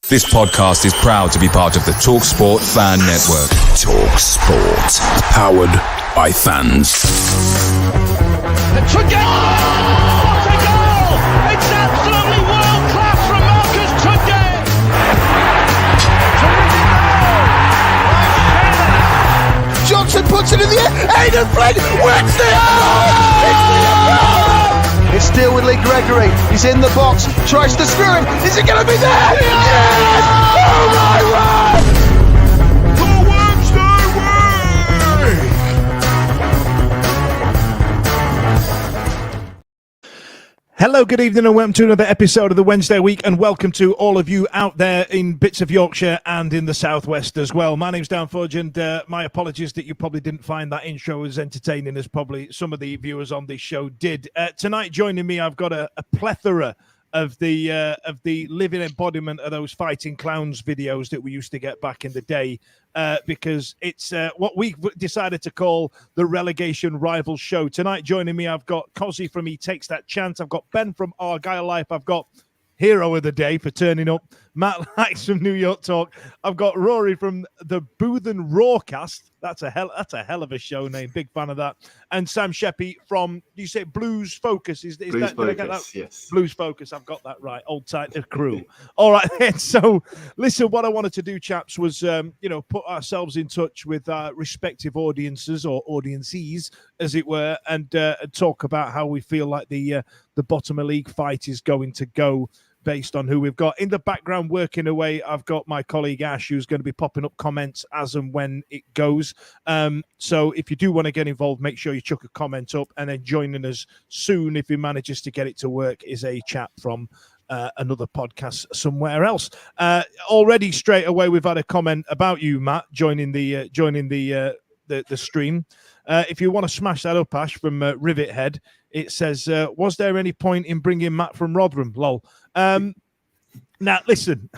This podcast is proud to be part of the TalkSport Fan Network. TalkSport. Powered by fans. It's a goal! It's absolutely world class from Marcus Tunde! Johnson puts it in the air. Aidan Flynn wins the It's still with Lee Gregory. He's in the box, tries to screw him. Is it going to be there? Yes! Oh my word! The Wednesday week! Hello, good evening, and welcome to another episode of the Wednesday Week, and welcome to all of you out there in bits of Yorkshire and in the southwest as well. My name's Dan Fudge, and my apologies that you probably didn't find that intro as entertaining as probably some of the viewers on this show did. Tonight, joining me, I've got a plethora of the living embodiment of those fighting clowns videos that we used to get back in the day, because it's what we decided to call the Relegation Rivals show. Tonight, joining me, I've got Cozzy from He Takes That Chance. I've got Ben from Argyle Life. I've got hero of the day for turning up, Matt Likes from New York Talk. I've got Rory from the Booth and Rawcast. That's a hell of a show name. Big fan of that. And Sam Sheppy from, do you say Blues Focus? Is Blues that, Focus, did I get that? yes. Blues Focus. I've got that right. Old tight crew. All right then. So listen, what I wanted to do, chaps, was put ourselves in touch with our respective audiences or audiences, as it were, and talk about how we feel like the bottom of league fight is going to go, based on who we've got. In the background, working away, I've got my colleague Ash, who's going to be popping up comments as and when it goes. So if you do want to get involved, make sure you chuck a comment up, and then joining us soon, if he manages to get it to work, is a chap from another podcast somewhere else. Already straight away, we've had a comment about you, Matt, joining the stream. If you want to smash that up, Ash, from Rivet Head, it says, was there any point in bringing Matt from Rotherham? Lol. Now, listen,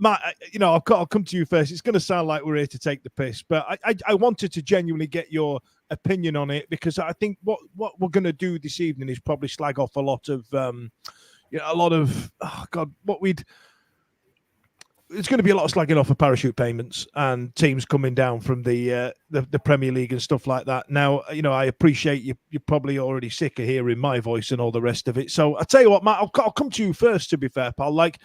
Matt, I'll come to you first. It's going to sound like we're here to take the piss, but I wanted to genuinely get your opinion on it, because I think what we're going to do this evening is probably slag off a lot of it's going to be a lot of slagging off of parachute payments and teams coming down from the Premier League and stuff like that. Now, I appreciate you're probably already sick of hearing my voice and all the rest of it. So I'll tell you what, Matt, I'll come to you first, to be fair, pal. Like,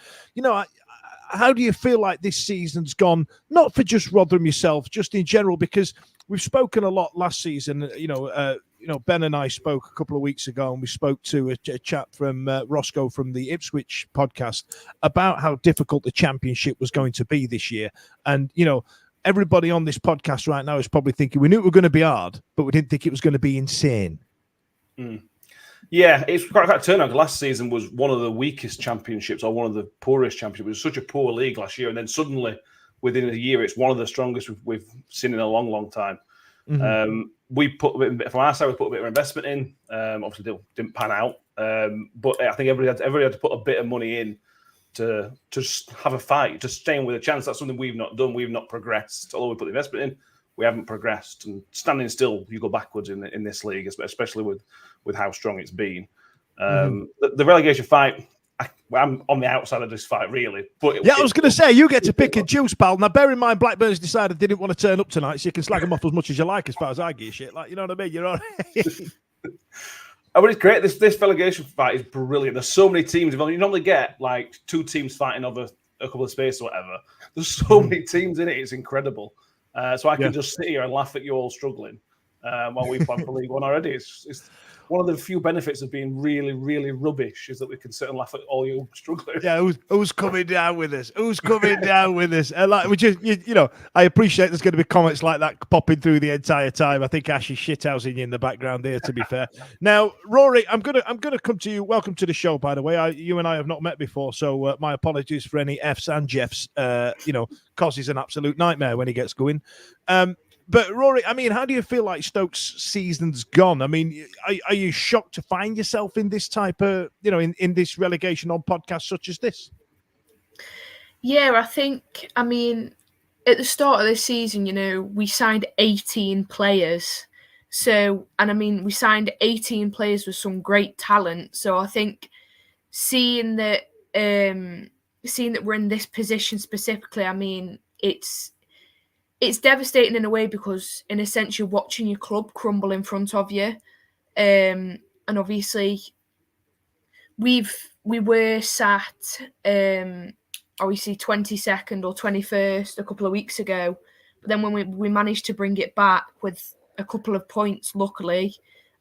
how do you feel like this season's gone? Not for just Rotherham yourself, just in general, because we've spoken a lot last season. Ben and I spoke a couple of weeks ago, and we spoke to a chap from Roscoe from the Ipswich podcast about how difficult the Championship was going to be this year. And, everybody on this podcast right now is probably thinking, we knew it was going to be hard, but we didn't think it was going to be insane. Mm. Yeah, it's quite a turnaround. Last season was one of the weakest championships, or one of the poorest championships. It was such a poor league last year, and then suddenly, within a year, it's one of the strongest we've seen in a long, long time. Mm-hmm. We put from our side, we put a bit of investment in. Obviously, didn't pan out, but I think everybody had to put a bit of money in to just have a fight, just staying with a chance. That's something we've not done. We've not progressed. Although we put the investment in, we haven't progressed. And standing still, you go backwards in this league, especially with how strong it's been. The relegation fight, I'm on the outside of this fight, really. But I was going to say, you get to pick and choose, pal. Now, bear in mind, Blackburn's decided they didn't want to turn up tonight, so you can slag them off as much as you like, as far as I give a shit. Like, you know what I mean? You're all right. But it's great. This relegation fight is brilliant. There's so many teams involved. You normally get like two teams fighting over a couple of space or whatever. There's so many teams in it. It's incredible. So I can just sit here and laugh at you all struggling while we plan for League One already. It's one of the few benefits of being really, really rubbish is that we can sit and laugh at all you strugglers. Yeah, who's coming down with us? Who's coming down with us? Like, we just, I appreciate there's going to be comments like that popping through the entire time. I think Ash is shithousing you in the background there, to be fair. Now, Rory, I'm gonna come to you. Welcome to the show, by the way. You and I have not met before, so my apologies for any Fs and Jeffs. Cos is an absolute nightmare when he gets going. But Rory, I mean, how do you feel like Stoke's season's gone? I mean, are you shocked to find yourself in this type of, in this relegation on podcasts such as this? Yeah, I think, at the start of this season, we signed 18 players. We signed 18 players with some great talent. So I think seeing that seeing that we're in this position specifically, I mean, it's devastating in a way because, in a sense, you're watching your club crumble in front of you. And obviously, we were sat obviously 22nd or 21st a couple of weeks ago, but then when we managed to bring it back with a couple of points, luckily.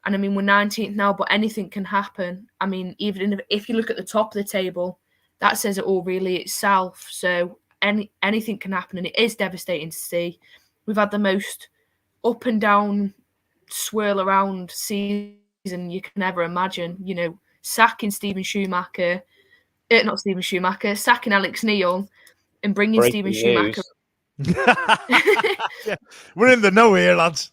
And I mean, we're 19th now, but anything can happen. I mean, even if you look at the top of the table, that says it all really itself. So anything can happen, and it is devastating to see. We've had the most up and down, swirl around season you can ever imagine. You know, sacking sacking Alex Neil and bringing Breaking Steven news. Schumacher. Yeah, we're in the know here, lads.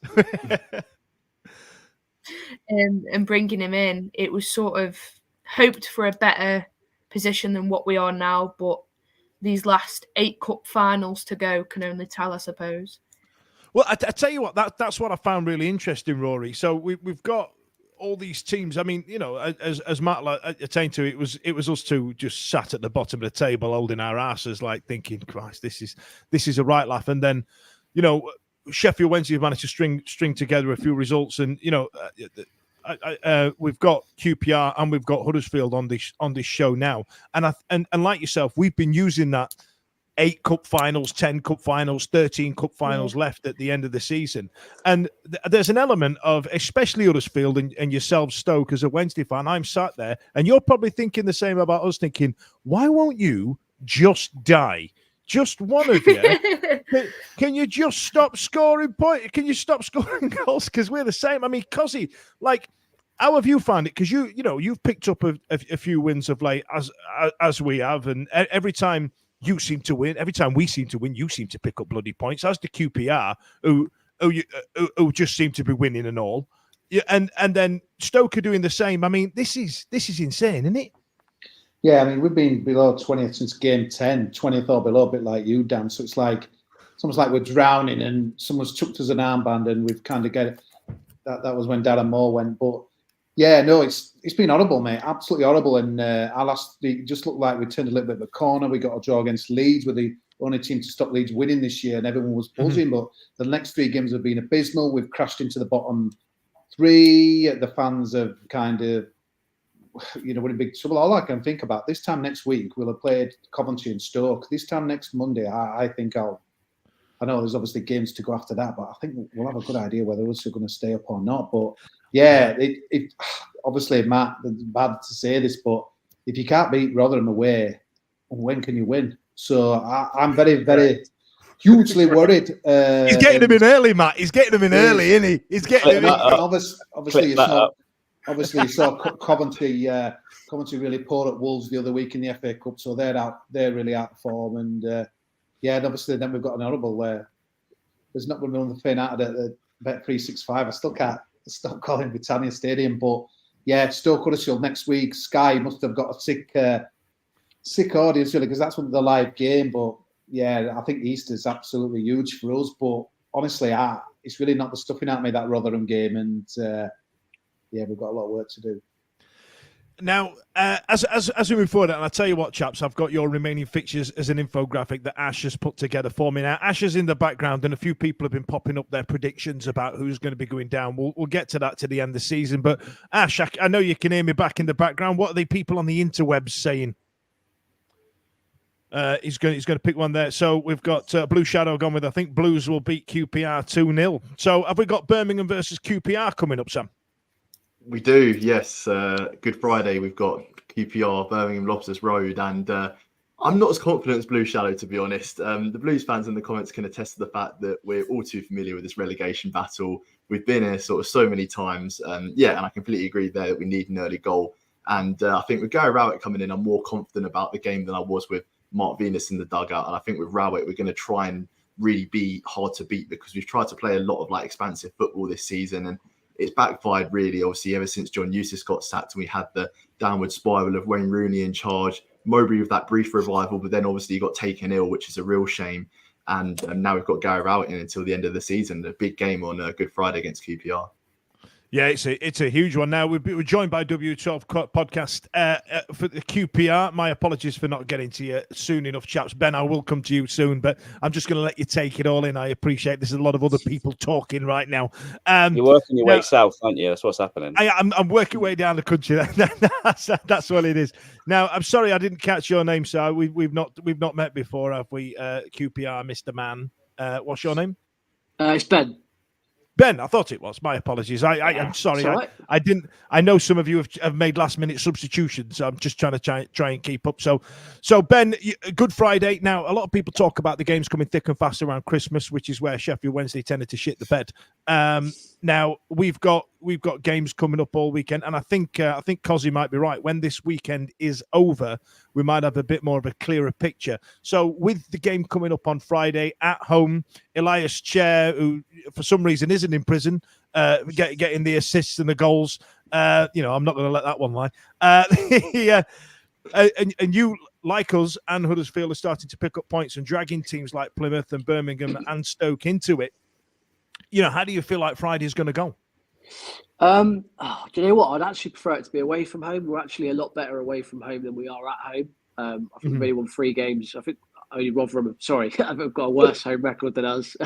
And bringing him in, it was sort of hoped for a better position than what we are now, but these last 8 cup finals to go can only tell, I suppose. Well, I tell you what, that's what I found really interesting, Rory. So we've got all these teams. I mean, you know, as Matt attained to, it was us two just sat at the bottom of the table holding our asses, like thinking, Christ, this is a right laugh. And then, you know, Sheffield Wednesday have managed to string together a few results, and you know, we've got QPR and we've got Huddersfield on this show now, and like yourself, we've been using that 8 cup finals, 10 cup finals, 13 cup finals left at the end of the season, and there's an element of, especially Huddersfield and yourself, Stoke, as a Wednesday fan. I'm sat there, and you're probably thinking the same about us, thinking, why won't you just die? Just one of you. Can you just stop scoring points? Can you stop scoring goals? Because we're the same. I mean, Cozzy, like, how have you found it? Because you've picked up a few wins of late, as we have, and every time you seem to win, every time we seem to win, you seem to pick up bloody points. As the QPR, who just seem to be winning and all. Yeah, and then Stoke are doing the same. I mean, this is insane, isn't it? Yeah, I mean, we've been below 20th since game 10, 20th or below, a bit like you, Dan. So it's almost like we're drowning and someone's chucked us an armband and we've kind of get it. That was when Darren Moore went. But yeah, no, it's been horrible, mate. Absolutely horrible. And our last week just looked like we turned a little bit of a corner. We got a draw against Leeds. We're the only team to stop Leeds winning this year, and everyone was buzzing. But the next 3 games have been abysmal. We've crashed into the bottom 3. The fans have kind of, you know, we're in big trouble. All I can think about this time next week, we'll have played Coventry and Stoke. This time next Monday, I think I know there's obviously games to go after that, but I think we'll have a good idea whether us are going to stay up or not. But yeah, it obviously, Matt, it's bad to say this, but if you can't beat Rotherham away, when can you win? So I'm very, very hugely worried. He's getting them in early, Matt. He's getting them in early, isn't he? He's getting them in. Obviously, you saw Coventry really poor at Wolves the other week in the FA Cup, so they're really out of form. And and obviously then we've got an horrible there's not going to be another thing out of the Bet 365. I still can't stop calling Britannia Stadium, but yeah, Stoke Huddersfield next week. Sky must have got a sick audience really, because that's when the live game. But yeah, I think Easter's absolutely huge for us. But honestly, it's really not the stuffing out of me, that Rotherham game, and we've got a lot of work to do. Now, as we move forward, and I'll tell you what, chaps, I've got your remaining fixtures as an infographic that Ash has put together for me. Now, Ash is in the background, and a few people have been popping up their predictions about who's going to be going down. We'll get to that to the end of the season. But Ash, I know you can hear me back in the background. What are the people on the interwebs saying? He's going to pick one there. So we've got Blue Shadow gone with, I think Blues will beat QPR 2-0. So have we got Birmingham versus QPR coming up, Sam? We do, yes. Good Friday, we've got QPR, Birmingham, Lobsters Road, and I'm not as confident as Blue Shadow, to be honest. The Blues fans in the comments can attest to the fact that we're all too familiar with this relegation battle. We've been here sort of so many times. And I completely agree there that we need an early goal. And I think with Gary Rowett coming in, I'm more confident about the game than I was with Mark Venus in the dugout. And I think with Rowett, we're going to try and really be hard to beat, because we've tried to play a lot of expansive football this season, and it's backfired really, obviously, ever since John Eustace got sacked and we had the downward spiral of Wayne Rooney in charge, Mowbray with that brief revival, but then obviously he got taken ill, which is a real shame. And now we've got Gary Rowett in until the end of the season, a big game on Good Friday against QPR. Yeah, it's a huge one. Now we're joined by W12 podcast for the QPR. My apologies for not getting to you soon enough, chaps. Ben, I will come to you soon, but I'm just going to let you take it all in. I appreciate there's a lot of other people talking right now. You're working your way south, aren't you? That's what's happening. I'm working way down the country. That's what it is. Now, I'm sorry I didn't catch your name, sir. We've not met before, have we? QPR, Mr. Man. What's your name? It's Ben. Ben, I thought it was. My apologies. I'm sorry. Right. I didn't. I know some of you have made last minute substitutions. So I'm just trying to try and keep up. So Ben, Good Friday. Now, a lot of people talk about the games coming thick and fast around Christmas, which is where Sheffield Wednesday tended to shit the bed. Now we've got games coming up all weekend, and I think Cozzy might be right. When this weekend is over, we might have a bit more of a clearer picture. So with the game coming up on Friday at home, Elias Chair, who for some reason isn't in prison, getting the assists and the goals. I'm not going to let that one lie. And you, like us and Huddersfield, are starting to pick up points and dragging teams like Plymouth and Birmingham and Stoke into it. How do you feel like Friday's going to go? Do you know what? I'd actually prefer it to be away from home. We're actually a lot better away from home than we are at home. I think we've only won 3 games. I think only Rotherham. Sorry, I've got a worse home record than us.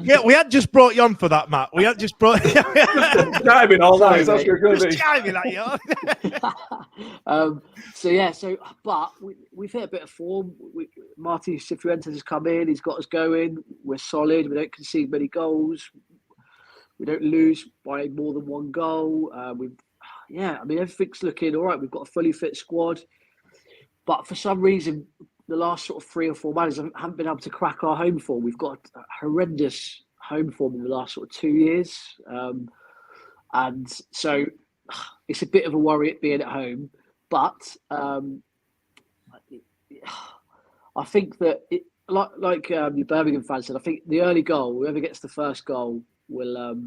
Yeah, we had just brought you on for that, Matt. We had just brought Jiving all that. That's what you're going to be. Jiving at you. But we've hit a bit of form. Martin Cifuentes has come in. He's got us going. We're solid. We don't concede many goals. We don't lose by more than 1 goal. Everything's looking all right. We've got a fully fit squad. But for some reason, the last sort of 3 or 4 managers haven't been able to crack our home form. We've got a horrendous home form in the last sort of 2 years. And so it's a bit of a worry it being at home. But I think that, like your Birmingham fans said, I think the early goal, whoever gets the first goal, will.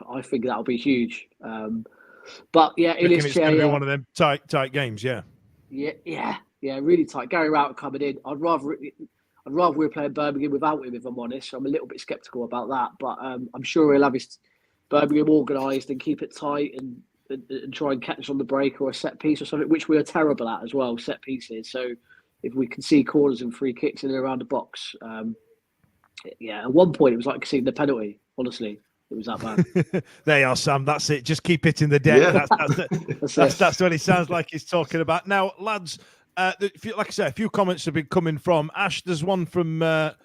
I think that'll be huge. But yeah, it's going to be one of them tight games. Yeah, really tight. Gary Rowett coming in. I'd rather we were playing Birmingham without him, if I'm honest. I'm a little bit sceptical about that, but I'm sure he'll have his Birmingham organised and keep it tight and try and catch on the break or a set piece or something, which we are terrible at as well, set pieces. So if we can see corners and free kicks in and around the box, at one point it was like seeing the penalty. Honestly, it was that bad. There you are, Sam. That's it. Just keep hitting the deck. Yeah. That's what he sounds like he's talking about. Now, lads, like I said, a few comments have been coming from Ash. There's one from Arthur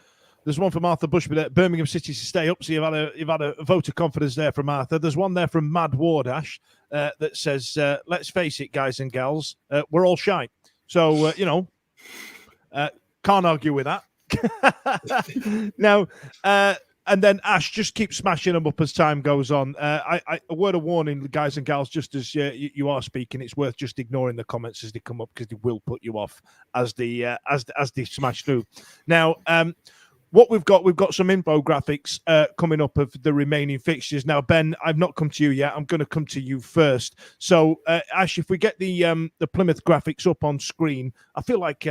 Bushby there. Birmingham City to stay up. So you've had a vote of confidence there from Arthur. There's one there from Mad Ward Ash that says, "Let's face it, guys and gals, we're all shy." So can't argue with that. Now. And then Ash just keeps smashing them up as time goes on. A word of warning, guys and gals, just as you are speaking, it's worth just ignoring the comments as they come up because they will put you off as they smash through. Now, what we've got some infographics coming up of the remaining fixtures. Now, Ben, I've not come to you yet. I'm going to come to you first. So, Ash, if we get the Plymouth graphics up on screen, I feel like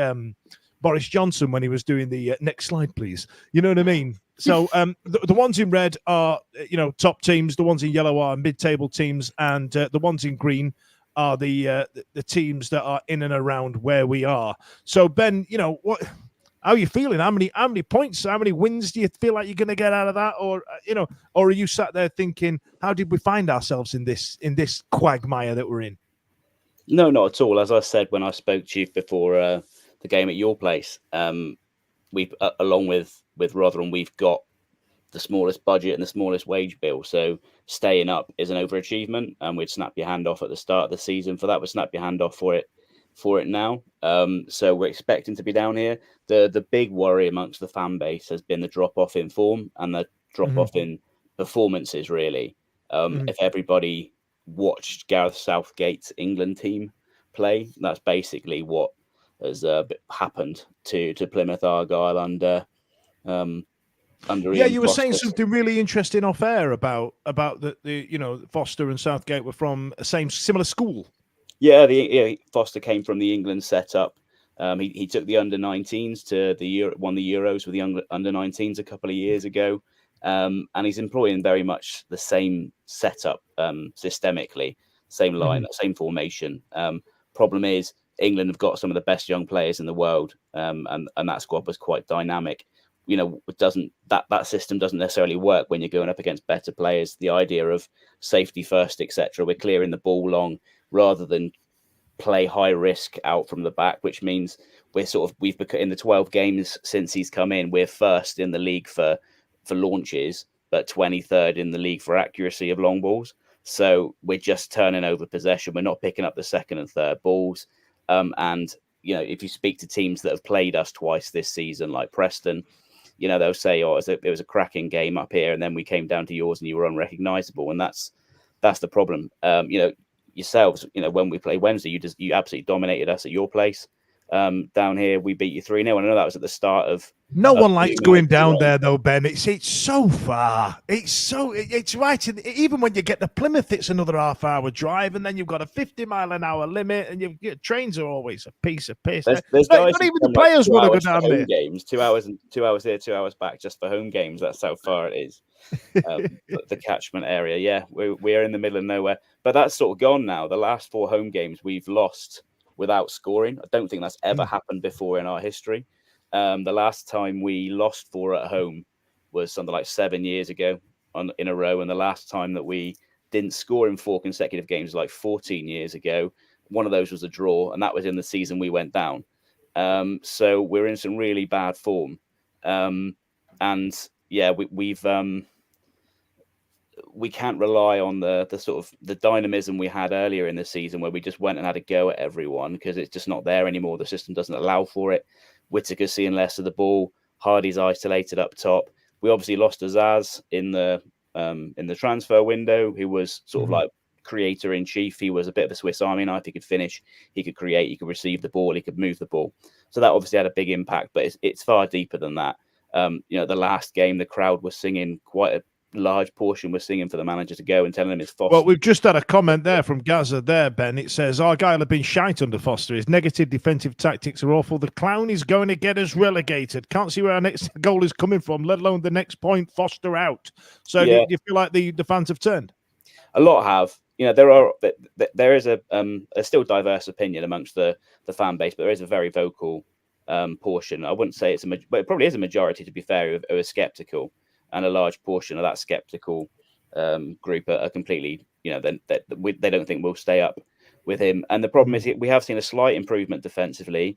Boris Johnson when he was doing the next slide, please. You know what I mean? So the ones in red are, top teams. The ones in yellow are mid-table teams, and the ones in green are the teams that are in and around where we are. So Ben, how are you feeling? How many points? How many wins do you feel like you're going to get out of that? Or or are you sat there thinking, how did we find ourselves in this quagmire that we're in? No, not at all. As I said when I spoke to you before the game at your place, we along with Rotherham, we've got the smallest budget and the smallest wage bill. So staying up is an overachievement, and we'd snap your hand off at the start of the season for that. We'd snap your hand off for it now. So we're expecting to be down here. The big worry amongst the fan base has been the drop off in form and the drop off in performances. Really, if everybody watched Gareth Southgate's England team play, that's basically what has happened to Plymouth Argyle under you were saying something really interesting off air about the Foster and Southgate were from a similar school. Yeah, Foster came from the England setup. He took the under-19s to won the Euros with the under-19s a couple of years ago. And he's employing very much the same setup systemically, same line, same formation. Problem is, England have got some of the best young players in the world, and that squad was quite dynamic. You know, that system doesn't necessarily work when you're going up against better players. The idea of safety first, etc. We're clearing the ball long rather than play high risk out from the back, which means we've become, in the 12 games since he's come in, we're first in the league for launches, but 23rd in the league for accuracy of long balls. So we're just turning over possession. We're not picking up the second and third balls. And you know, if you speak to teams that have played us twice this season, like Preston, you know, they'll say, "Oh, it was a cracking game up here, and then we came down to yours, and you were unrecognisable." And that's the problem. You know, yourselves, you know, when we play Wednesday, you absolutely dominated us at your place. Down here, we beat you 3-0. And I know that was at the start of. No one likes going down there, though, Ben. It's so far. It's right. Even when you get to Plymouth, it's another half-hour drive, and then you've got a 50-mile-an-hour limit, and your trains are always a piece of piss. There's guys not even the players want to go down there. Games, 2 hours and 2 hours here, 2 hours back, just for home games. That's how far it is. The catchment area. Yeah, we're in the middle of nowhere, but that's sort of gone now. The last 4 home games we've lost without scoring. I don't think that's ever happened before in our history. The last time we lost 4 at home was something like 7 years ago in a row. And the last time that we didn't score in 4 consecutive games was like 14 years ago. One of those was a draw, and that was in the season we went down. So we're in some really bad form. And yeah, we can't rely on the sort of the dynamism we had earlier in the season, where we just went and had a go at everyone, because it's just not there anymore. The system doesn't allow for it. Whittaker's seeing less of the ball. Hardy's isolated up top. We obviously lost Azaz in the transfer window, who was sort of like creator in chief. He was a bit of a Swiss Army knife. He could finish, he could create, he could receive the ball, he could move the ball. So that obviously had a big impact, but it's far deeper than that. You know, the last game, the crowd was singing, quite a large portion was singing for the manager to go and telling him it's Foster. Well, we've just had a comment there from Gaza there, Ben. It says, Argyle have been shite under Foster. His negative defensive tactics are awful. The clown is going to get us relegated. Can't see where our next goal is coming from, let alone the next point. Foster out. So do you feel like the fans have turned? A lot have. You know, there is a still diverse opinion amongst the fan base, but there is a very vocal portion. I wouldn't say but it probably is a majority, to be fair, who are sceptical. And a large portion of that skeptical group are completely, you know, they don't think we'll stay up with him. And the problem is we have seen a slight improvement defensively,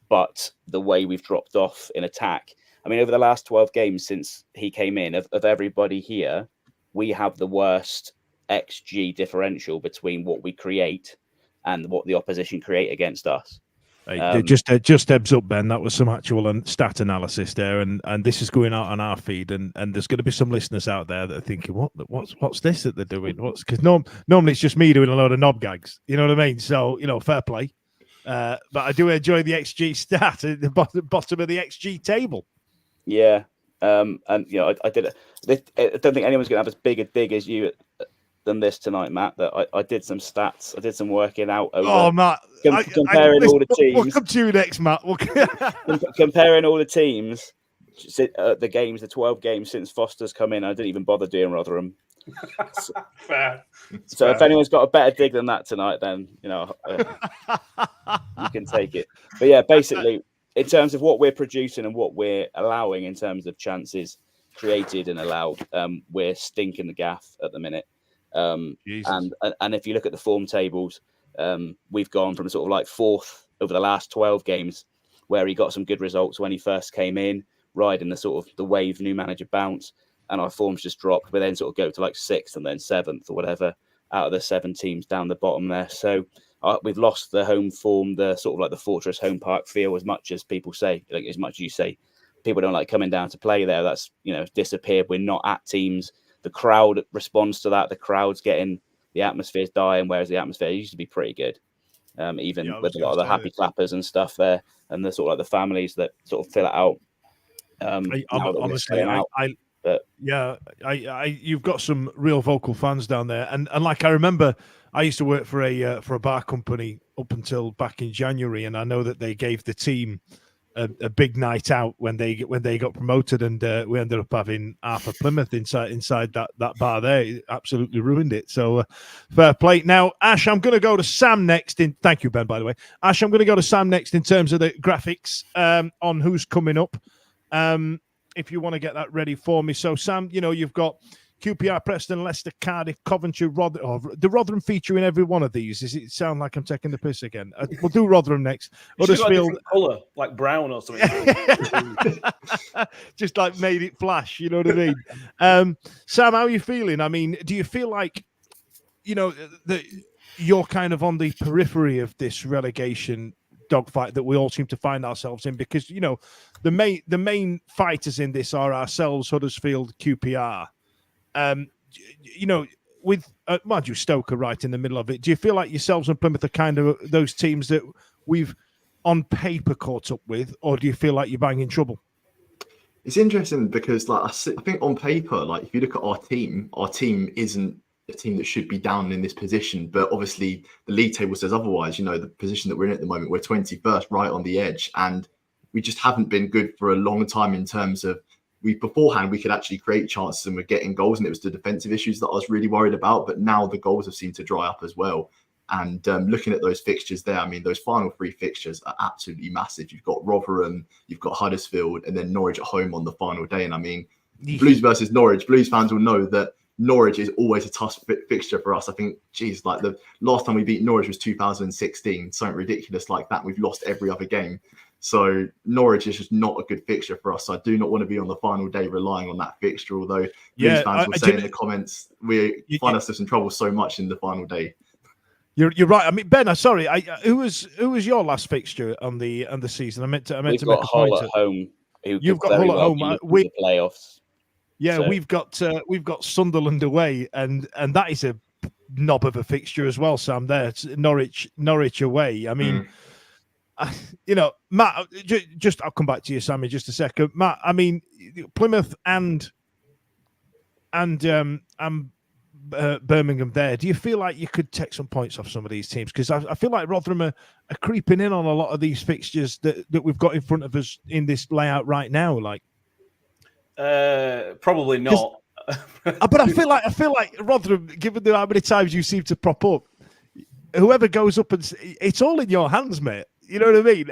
but the way we've dropped off in attack. I mean, over the last 12 games since he came in, of everybody here, we have the worst XG differential between what we create and what the opposition create against us. Just heads up, Ben. That was some actual stat analysis there, and this is going out on our feed, and there's going to be some listeners out there that are thinking, what's this that they're doing? Because normally it's just me doing a load of knob gags. You know what I mean? So, you know, fair play. But I do enjoy the XG stat at the bottom of the XG table. Yeah, and you know, I don't think anyone's going to have as big a dig as you than this tonight, Matt. That I did some stats, I did some working out over Matt, comparing all the teams. We'll come to you next, Matt. Comparing all the teams, the 12 games since Foster's come in. I didn't even bother doing Rotherham. Fair. So if anyone's got a better dig than that tonight, then you know you can take it. But yeah, basically, in terms of what we're producing and what we're allowing in terms of chances created and allowed, we're stinking the gaff at the minute. And if you look at the form tables, we've gone from sort of like 4th over the last 12 games, where he got some good results when he first came in, riding the sort of the wave new manager bounce, and our forms just dropped. But then sort of go to like 6th and then 7th or whatever out of the 7 teams down the bottom there. So we've lost the home form, the sort of like the Fortress home park feel, as much as people say, like as much as you say, people don't like coming down to play there. That's, you know, disappeared. We're not at teams. The crowd responds to that. The crowd's getting, the atmosphere's dying, whereas the atmosphere used to be pretty good. Even with a lot of the happy clappers and stuff there, and the sort of like the families that sort of fill it out. Honestly, you've got some real vocal fans down there, and like I remember, I used to work for a bar company up until back in January, and I know that they gave the team a big night out when they got promoted, and we ended up having Arthur Plymouth inside that bar there. It absolutely ruined it. So fair play. Now, Ash, I'm going to go to Sam next. Thank you, Ben, by the way. Ash, I'm going to go to Sam next in terms of the graphics on who's coming up. If you want to get that ready for me. So, Sam, you've got QPR, Preston, Leicester, Cardiff, Coventry, the Rotherham feature in every one of these. Does it sound like I'm taking the piss again? We'll do Rotherham next. Huddersfield, colour, like brown or something. Just like made it flash, you know what I mean? Sam, how are you feeling? I mean, do you feel like, that you're kind of on the periphery of this relegation dogfight that we all seem to find ourselves in? Because, the main fighters in this are ourselves, Huddersfield, QPR. With mind you, Stoke are right in the middle of it. Do you feel like yourselves and Plymouth are kind of those teams that we've on paper caught up with, or do you feel like you're banging trouble? It's interesting because, I think on paper, if you look at our team isn't a team that should be down in this position. But obviously, the league table says otherwise. The position that we're in at the moment, we're 21st, right on the edge, and we just haven't been good for a long time in terms of. Beforehand, we could actually create chances and we're getting goals, and it was the defensive issues that I was really worried about. But now the goals have seemed to dry up as well. And looking at those fixtures there, I mean, those final 3 fixtures are absolutely massive. You've got Rotherham, you've got Huddersfield, and then Norwich at home on the final day. And I mean, Blues versus Norwich, Blues fans will know that Norwich is always a tough fixture for us. I think, the last time we beat Norwich was 2016, something ridiculous like that. We've lost every other game. So Norwich is just not a good fixture for us. So I do not want to be on the final day relying on that fixture. Although Blues fans will say in the comments, we find ourselves in trouble so much in the final day. You're right. I mean, Ben, sorry. Who was your last fixture on the season? I meant to make a point. Hull at home. You've got Hull at home. We the playoffs. Yeah, so. We've got Sunderland away, and that is a knob of a fixture as well, Sam. There, it's Norwich away. I mean. Matt, just I'll come back to you, Sammy, just a second. Matt, I mean, Plymouth and Birmingham there, do you feel like you could take some points off some of these teams? Because I feel like Rotherham are creeping in on a lot of these fixtures that we've got in front of us in this layout right now. Probably not. But I feel like Rotherham, given how many times you seem to prop up, whoever goes up it's all in your hands, mate. You know what I mean?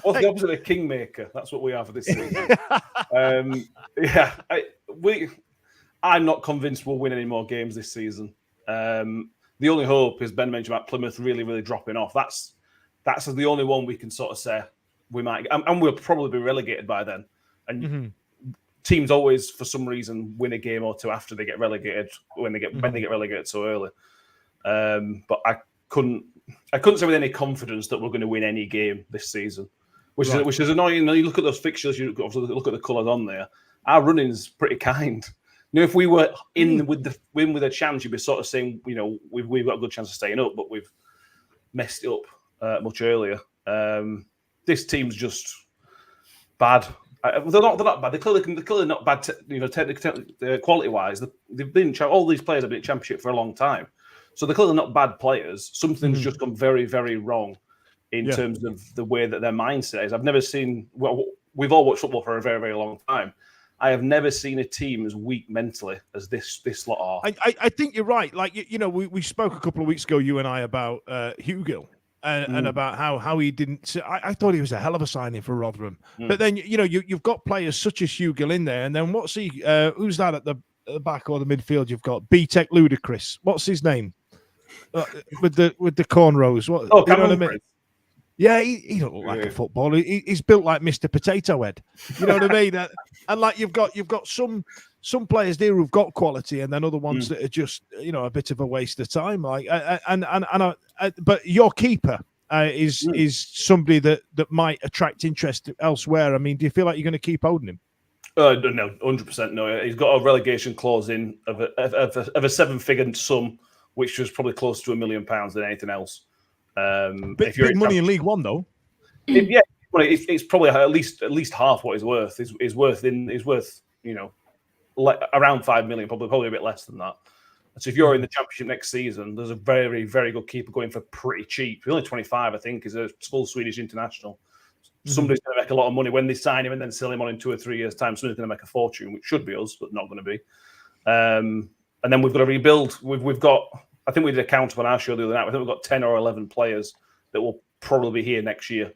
What's the opposite of Kingmaker? That's what we are for this season. I'm not convinced we'll win any more games this season. The only hope is Ben mentioned about Plymouth really, really dropping off. That's the only one we can sort of say we might, and we'll probably be relegated by then. And teams always, for some reason, win a game or two after they get relegated when they get relegated so early. But I couldn't say with any confidence that we're going to win any game this season, which is annoying. You look at those fixtures, you look at the colours on there. Our running's pretty kind. If we were in with a chance, you'd be sort of saying, we've got a good chance of staying up, but we've messed it up much earlier. This team's just bad. They're not bad. They're clearly not bad. Quality wise, they've been all these players have been in Championship for a long time. So they're clearly not bad players. Something's just gone very, very wrong in terms of the way that their mindset is. I've never seen. Well, we've all watched football for a very, very long time. I have never seen a team as weak mentally as this lot are. I think you're right. We spoke a couple of weeks ago, you and I, about Hugill and about how he didn't. I thought he was a hell of a signing for Rotherham. But then you've got players such as Hugill in there, and then what's he? Who's that at the back or the midfield? You've got B-Tech Ludacris. What's his name? With the cornrows. What? Oh, you know what I mean? Yeah, he don't look like a footballer. He's built like Mr. Potato Head. You know what I mean? And you've got some players there who've got quality, and then other ones that are just a bit of a waste of time. But your keeper is somebody that might attract interest elsewhere. I mean, do you feel like you're going to keep holding him? No, 100% no. He's got a relegation clause in of a 7-figure sum, which was probably closer to £1 million than anything else. If you're big money in League One, though. It's probably at least half what he's worth. Is worth around 5 million, probably a bit less than that. So if you're in the Championship next season, there's a very, very good keeper going for pretty cheap. He's only 25, I think. He's a full Swedish international. Somebody's going to make a lot of money when they sign him and then sell him on in 2 or 3 years' time. Somebody's going to make a fortune, which should be us, but not going to be. And then we've got to rebuild. We've got, I think we did a count on our show the other night. I think we've got 10 or 11 players that will probably be here next year.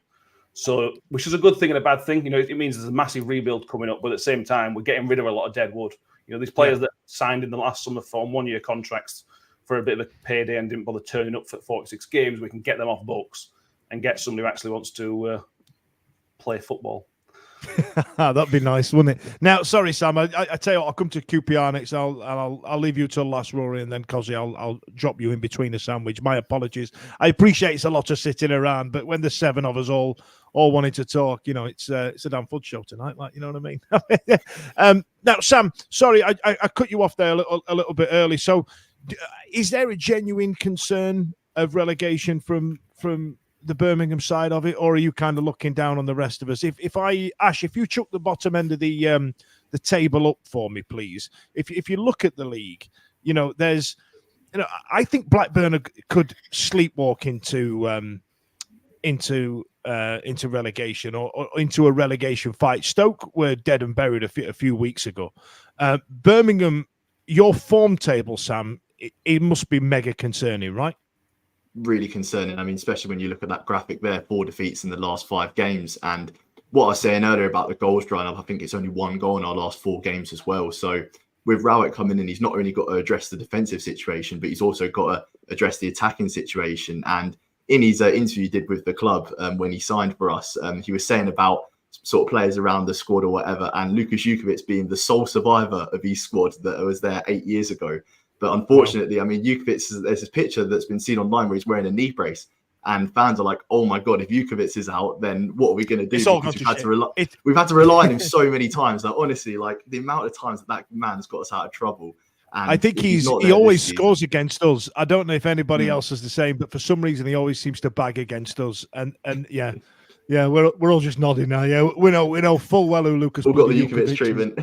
So, which is a good thing and a bad thing. You know, it means there's a massive rebuild coming up, but at the same time, we're getting rid of a lot of dead wood. You know, these players that signed in the last summer for 1-year contracts for a bit of a payday and didn't bother turning up for 46 games, we can get them off books and get somebody who actually wants to play football. That'd be nice, wouldn't it? Now, sorry, Sam. I tell you what, I'll come to QPR next. I'll leave you till last, Rory, and then Cosy, I'll drop you in between the sandwich. My apologies. I appreciate it's a lot of sitting around, but when there's 7 of us all wanting to talk, you know, it's a damn fun show tonight. Like, you know what I mean? Now, Sam, sorry, I cut you off there a little bit early. So, is there a genuine concern of relegation from the Birmingham side of it, or are you kind of looking down on the rest of us? If you chuck the bottom end of the table up for me, please. If you look at the league, you know, there's, you know, I think Blackburn could sleepwalk into relegation or into a relegation fight. Stoke were dead and buried a few weeks ago. Birmingham, your form table, Sam, it must be mega concerning, right? Really concerning. I mean, especially when you look at that graphic there, 4 defeats in the last 5 games. And what I was saying earlier about the goals drying up, I think it's only 1 goal in our last 4 games as well. So with Rowett coming in, he's not only got to address the defensive situation, but he's also got to address the attacking situation. And in his interview he did with the club when he signed for us, he was saying about sort of players around the squad or whatever, and Lukas Jukovic being the sole survivor of his squad that was there 8 years ago. But unfortunately, I mean, Jukovic, there's this picture that's been seen online where he's wearing a knee brace, and fans are like, "Oh my god, if Jukovic is out, then what are we going to do?" We've had to rely on him so many times. Like, honestly, like the amount of times that man's got us out of trouble. And I think he always scores against us. I don't know if anybody else is the same, but for some reason he always seems to bag against us. And yeah. Yeah, we're all just nodding now. Yeah, we know full well who Lucas. We've got the Jukovic treatment.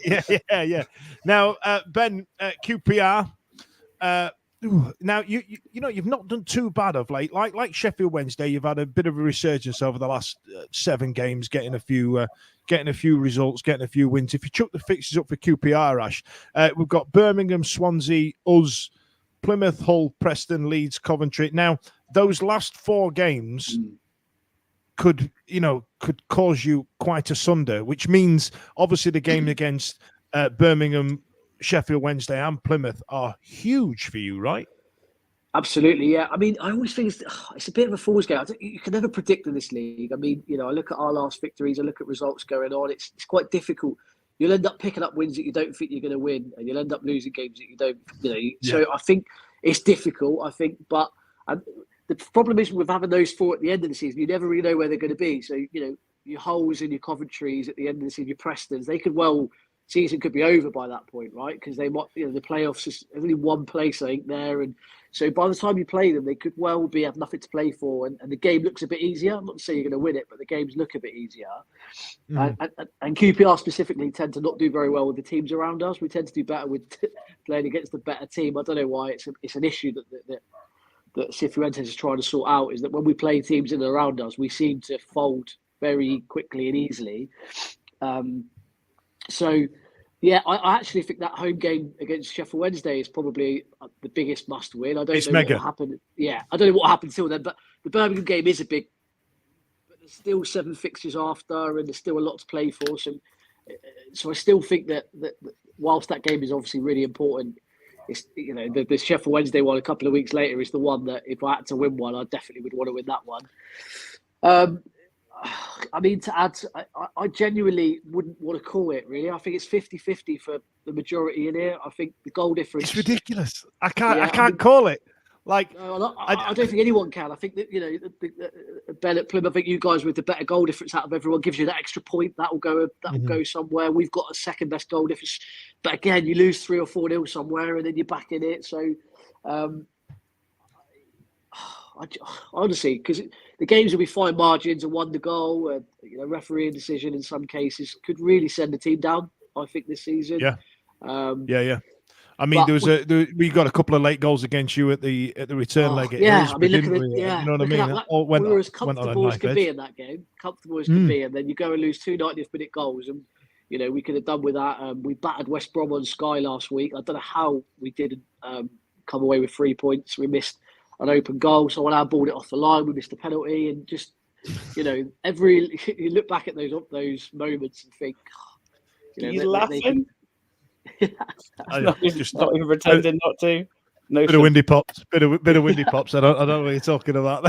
yeah. Now, Ben, QPR. Now you know you've not done too bad of late. Like Sheffield Wednesday, you've had a bit of a resurgence over the last 7 games, getting a few results, getting a few wins. If you chuck the fixtures up for QPR, Ash, we've got Birmingham, Swansea, us, Plymouth, Hull, Preston, Leeds, Coventry. Now those last 4 games could cause you quite asunder, which means obviously the game against Birmingham, Sheffield Wednesday and Plymouth are huge for you, right? Absolutely, yeah. I mean, I always think it's a bit of a fool's game. You can never predict in this league. I mean, you know, I look at our last victories, I look at results going on. It's quite difficult. You'll end up picking up wins that you don't think you're going to win, and you'll end up losing games that you don't. You know, so I think it's difficult. But the problem is with having those 4 at the end of the season, you never really know where they're going to be. So, you know, your Hulls and your Coventrys at the end of the season, your Prestons, they could season could be over by that point, right? Because they might, you know, the playoffs is only one place, I think, there. And so by the time you play them, they could well have nothing to play for. And the game looks a bit easier. I'm not saying you're going to win it, but the games look a bit easier. And QPR specifically tend to not do very well with the teams around us. We tend to do better with playing against the better team. I don't know why. It's an issue that Cifuentes is trying to sort out, is that when we play teams in and around us, we seem to fold very quickly and easily. So, yeah, I actually think that home game against Sheffield Wednesday is probably the biggest must win. I don't know what will happen. Yeah, I don't know what will happen till then, but the Birmingham game is a big. But there's still 7 fixtures after, and there's still a lot to play for. So I still think that whilst that game is obviously really important, it's, you know, the Sheffield Wednesday one a couple of weeks later is the one that if I had to win one, I definitely would want to win that one. I mean, to add, I genuinely wouldn't want to call it, really. I think it's 50-50 for the majority in here. I think the goal difference... It's ridiculous. I can't call it. Like, no, I don't think anyone can. I think that, you know, Ben at Plymouth, I think you guys with the better goal difference out of everyone gives you that extra point. That'll go somewhere. We've got a second best goal difference. But again, you lose 3 or 4-0 somewhere and then you're back in it. So, honestly, because the games will be fine margins and 1 goal, you know, referee decision in some cases could really send the team down, I think, this season. Yeah. I mean, we got a couple of late goals against you at the return leg at yeah, Hillsborough, I mean, didn't we? yeah, you know what I looking mean? at that, All we were as went on a comfortable as knife could edge. be in that game, comfortable as could be, and then you go and lose 2 90th minute goals, and you know we could have done with that. We battered West Brom on Sky last week. I don't know how we didn't come away with 3 points. We missed an open goal, someone outballed it off the line. We missed a penalty, and just you you look back at those moments and think, he's laughing. Just not even pretending not to. No, bit of windy pops. Bit of windy pops. I don't know what you're talking about.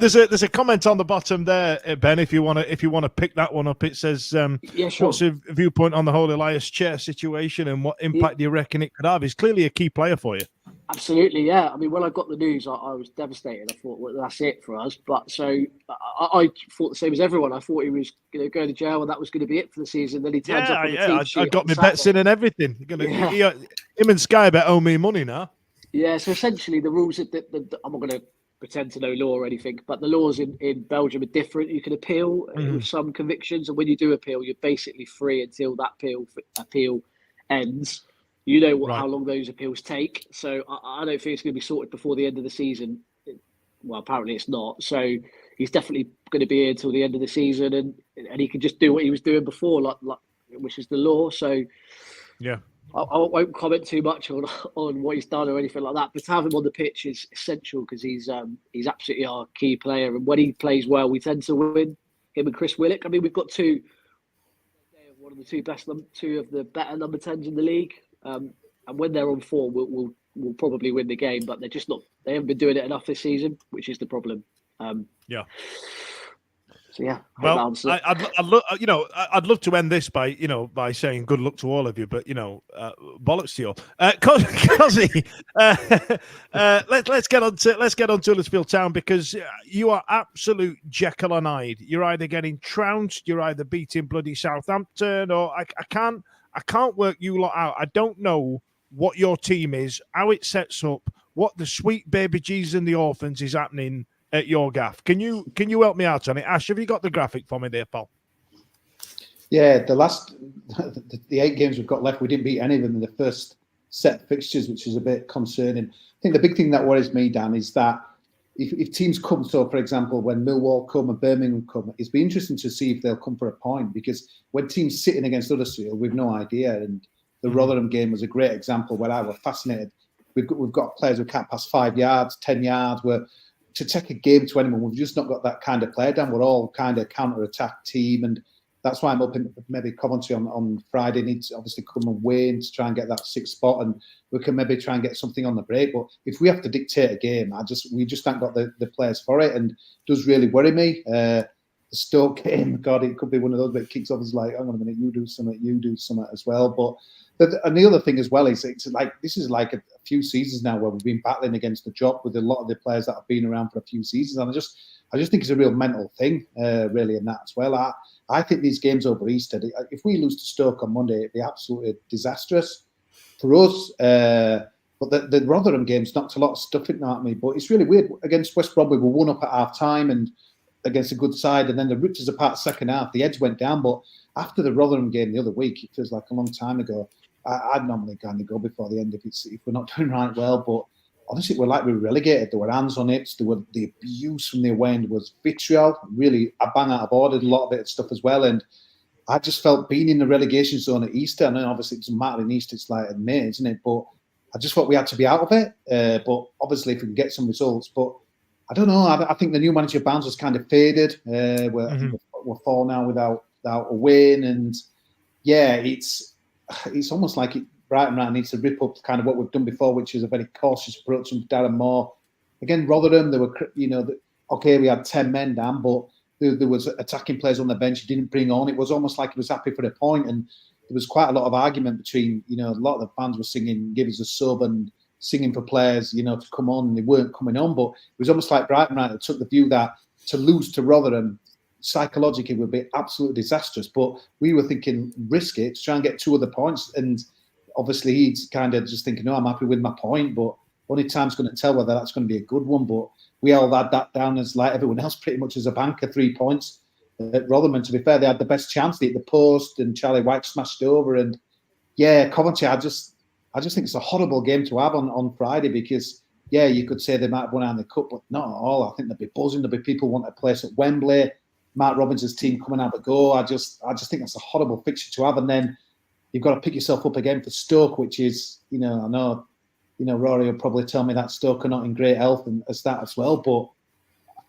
There's a comment on the bottom there, Ben. If you want to pick that one up, it says, yeah, sure. "What's your viewpoint on the whole Elias Chair situation, and what impact do you reckon it could have?" He's clearly a key player for you. Absolutely, yeah. I mean, when I got the news, I was devastated. I thought, well, that's it for us. But so I thought the same as everyone. I thought he was going to go to jail, and that was going to be it for the season. Then he turns up on the team sheet. I got my bets in and everything. Him and Sky Bet owe me money now. Yeah. So essentially, the rules I'm not going to pretend to know law or anything, but the laws in Belgium are different. You can appeal with some convictions, and when you do appeal, you're basically free until that appeal ends. You know how long those appeals take. So I don't think it's going to be sorted before the end of the season. Well, apparently it's not. So he's definitely going to be here until the end of the season, and he can just do what he was doing before, like which is the law. So yeah, I won't comment too much on what he's done or anything like that. But to have him on the pitch is essential because he's absolutely our key player, and when he plays well, we tend to win. Him and Chris Willock. I mean, we've got one of the two of the better number 10s in the league. And when they're on form, we'll probably win the game, but they're just not. They haven't been doing it enough this season, which is the problem. Yeah. So yeah. Well, I'd love to end this by saying good luck to all of you, but bollocks to you all. Cozzy, let's get on to Huddersfield Town, because you are absolute Jekyll and Hyde. You're either getting trounced, you're either beating bloody Southampton, or I can't work you lot out. I don't know what your team is, how it sets up, what the sweet baby Jesus and the orphans is happening at your gaff. Can you help me out on it? Ash, have you got the graphic for me there, pal? Yeah, the 8 games we've got left, we didn't beat any of them in the first set of fixtures, which is a bit concerning. I think the big thing that worries me, Dan, is that if teams come, so for example, when Millwall come and Birmingham come, it's be interesting to see if they'll come for a point, because when teams sitting against Huddersfield, we've no idea. And the Rotherham game was a great example where I was fascinated. We've got players who can't pass 5 yards, 10 yards. Where to take a game to anyone, we've just not got that kind of player down. We're all kind of counter-attack team, and that's why I'm hoping maybe Coventry on Friday needs to obviously come and win to try and get that 6th spot, and we can maybe try and get something on the break. But if we have to dictate a game, we just haven't got the players for it, and it does really worry me. The Stoke game, God, it could be one of those that kicks off as like, hang on a minute, you do something as well. And the other thing as well is it's like this is like a few seasons now where we've been battling against the job with a lot of the players that have been around for a few seasons, and I just think it's a real mental thing, really, in that as well. I think these games over Easter, if we lose to Stoke on Monday, it'd be absolutely disastrous for us. But the Rotherham games knocked a lot of stuff in at me. But it's really weird. Against West Brom, we were 1 up at half time and against a good side, and then they ripped us apart second half. The heads went down. But after the Rotherham game the other week, it feels like a long time ago. I'd normally kind of go before the end if we're not doing right well. But honestly, we're relegated. There were hands on it. There were the abuse from the away end was vitriol. Really, a bang out of order. A lot of it stuff as well. And I just felt being in the relegation zone at Easter. And then obviously it doesn't matter in Easter. It's like in May, isn't it? But I just thought we had to be out of it. But obviously, if we can get some results, but I don't know. I think the new manager bounce has kind of faded. We're 4 now without a win, and yeah, it's almost like Brighton right needs to rip up kind of what we've done before, which is a very cautious approach from Darren Moore. Again, Rotherham, there were okay, we had 10 men down, but there was attacking players on the bench he didn't bring on. It was almost like he was happy for a point, and there was quite a lot of argument between a lot of the fans were singing "Give us a sub" and singing for players to come on, and they weren't coming on. But it was almost like Brighton right took the view that to lose to Rotherham psychologically would be absolutely disastrous, but we were thinking risk it to try and get 2 other points, and obviously he's kind of just thinking, no, I'm happy with my point, but only time's going to tell whether that's going to be a good one. But we all had that down as like everyone else pretty much as a banker, 3 points at Rotherham. To be fair, they had the best chance, they hit the post and Charlie White smashed over, and yeah, Coventry, I just think it's a horrible game to have on Friday because, yeah, you could say they might have won out in the cup, but not at all. I think they'll be buzzing. There'll be people wanting to place at Wembley. Mark Robbins' team coming out the go. I just think that's a horrible fixture to have. And then you've got to pick yourself up again for Stoke, which is, I know, Rory will probably tell me that Stoke are not in great health and as that as well. But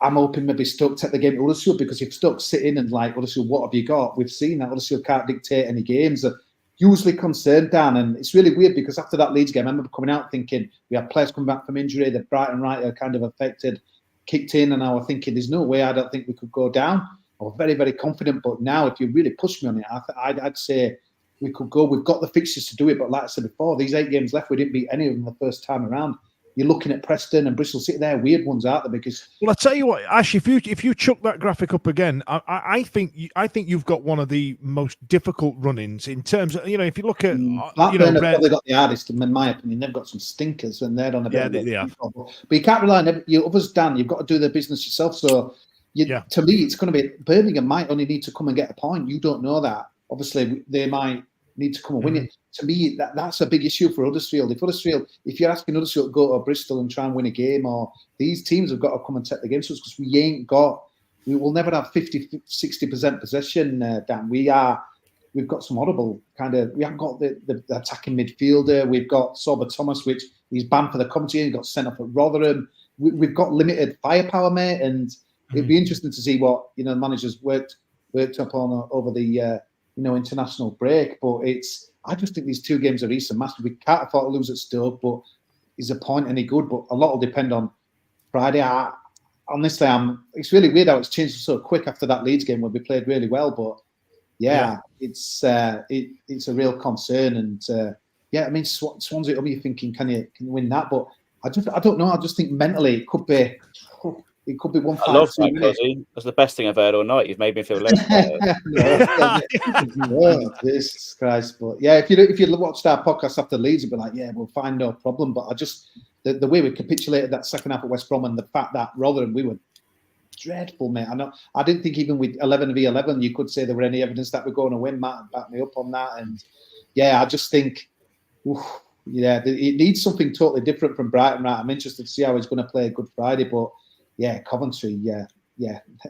I'm hoping maybe Stoke take the game to Huddersfield, because if Stoke sit in and like, Huddersfield, what have you got? We've seen that Huddersfield can't dictate any games. They're usually concerned, Dan. And it's really weird because after that Leeds game, I remember coming out thinking we had players coming back from injury, the Brighton right are kind of affected, kicked in, and I was thinking there's no way, I don't think we could go down. I was very, very confident. But now if you really push me on it, I'd say we could go. We've got the fixtures to do it. But like I said before, these 8 games left, we didn't beat any of them the first time around. You're looking at Preston and Bristol City. They're weird ones, aren't they? Because I tell you what, Ash, if you chuck that graphic up again, I think you've got one of the most difficult run-ins in terms of, if you look at Blackburn have probably got the hardest, in my opinion. They've got some stinkers and they're on a bit. They have. But you can't rely on others, Dan. You've got to do the business yourself. So to me, it's going to be Birmingham might only need to come and get a point. You don't know that. Obviously, they might need to come and win it. To me, that's a big issue for Huddersfield. If you're asking Huddersfield to go to Bristol and try and win a game, or these teams have got to come and take the game to us, because we will never have 50-60% possession, Dan. We've got some horrible we haven't got the attacking midfielder. We've got Sorba Thomas, which he's banned for the comedy and got sent off at Rotherham. We've got limited firepower, mate, and it'd be interesting to see what the managers worked up on over the international break. But I just think these 2 games are Eastern massive. We can't afford to lose at Stoke, but is a point any good? But a lot will depend on Friday. Honestly, it's really weird how it's changed so quick after that Leeds game where we played really well. But it's a real concern. And Swansea, you're thinking, can you win that? But I don't know. I just think mentally it could be 1-5. I love that, Cozzy. That's the best thing I've heard all night. You've made me feel less Jesus Christ. But yeah, if you watched our podcast after Leeds, you'd be like, yeah, we'll find no problem. But the way we capitulated that second half at West Brom, and the fact that Rotherham, we were dreadful, mate. I didn't think even with 11v11 you could say there were any evidence that we're going to win. Matt backed me up on that. And yeah, I just think it needs something totally different from Brighton. Right, I'm interested to see how he's going to play a Good Friday. But yeah, Coventry,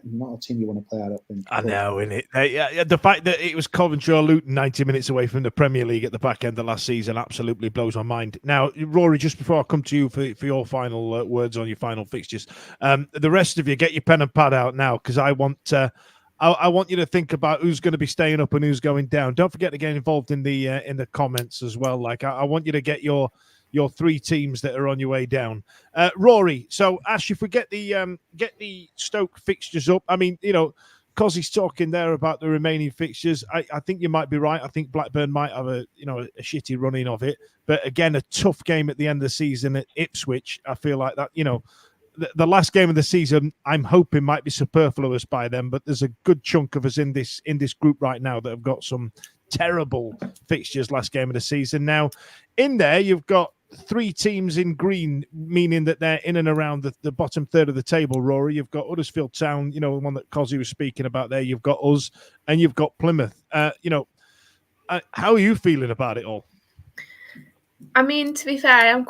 not a team you want to play, I don't think. I know, innit? The fact that it was Coventry or Luton 90 minutes away from the Premier League at the back end of last season absolutely blows my mind. Now, Rory, just before I come to you for your final words on your final fixtures, the rest of you, get your pen and pad out now, because I want you to think about who's going to be staying up and who's going down. Don't forget to get involved in the comments as well. Like, I want you to get your 3 teams that are on your way down. Rory, so Ash, if we get the Stoke fixtures up, I mean, Cozzy's talking there about the remaining fixtures. I think you might be right. I think Blackburn might have a shitty running of it, but again, a tough game at the end of the season at Ipswich. I feel like that, the last game of the season, I'm hoping might be superfluous by then, but there's a good chunk of us in this group right now that have got some terrible fixtures last game of the season. Now, in there, you've got 3 teams in green, meaning that they're in and around the bottom third of the table, Rory. You've got Huddersfield Town, the one that Cozzy was speaking about there. You've got us, and you've got Plymouth. How are you feeling about it all? I mean, to be fair,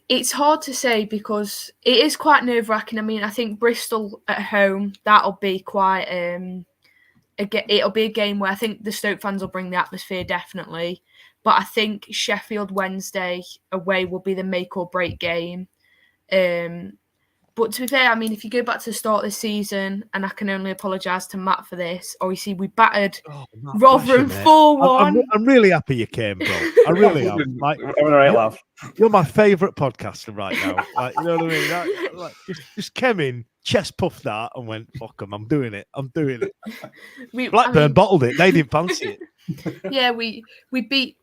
it's hard to say because it is quite nerve-wracking. I mean, I think Bristol at home, that'll be quite... it'll be a game where I think the Stoke fans will bring the atmosphere, definitely. But I think Sheffield Wednesday away will be the make or break game. But to be fair, I mean, if you go back to the start of the season, and I can only apologise to Matt for this, obviously we battered Rotherham 4-1. I'm really happy you came, bro. I really am. Like, you're my favourite podcaster right now. Like, you know what I mean? Just came in, chest puffed that, and went, fuck them, I'm doing it. Blackburn bottled it. They didn't fancy it. Yeah, we beat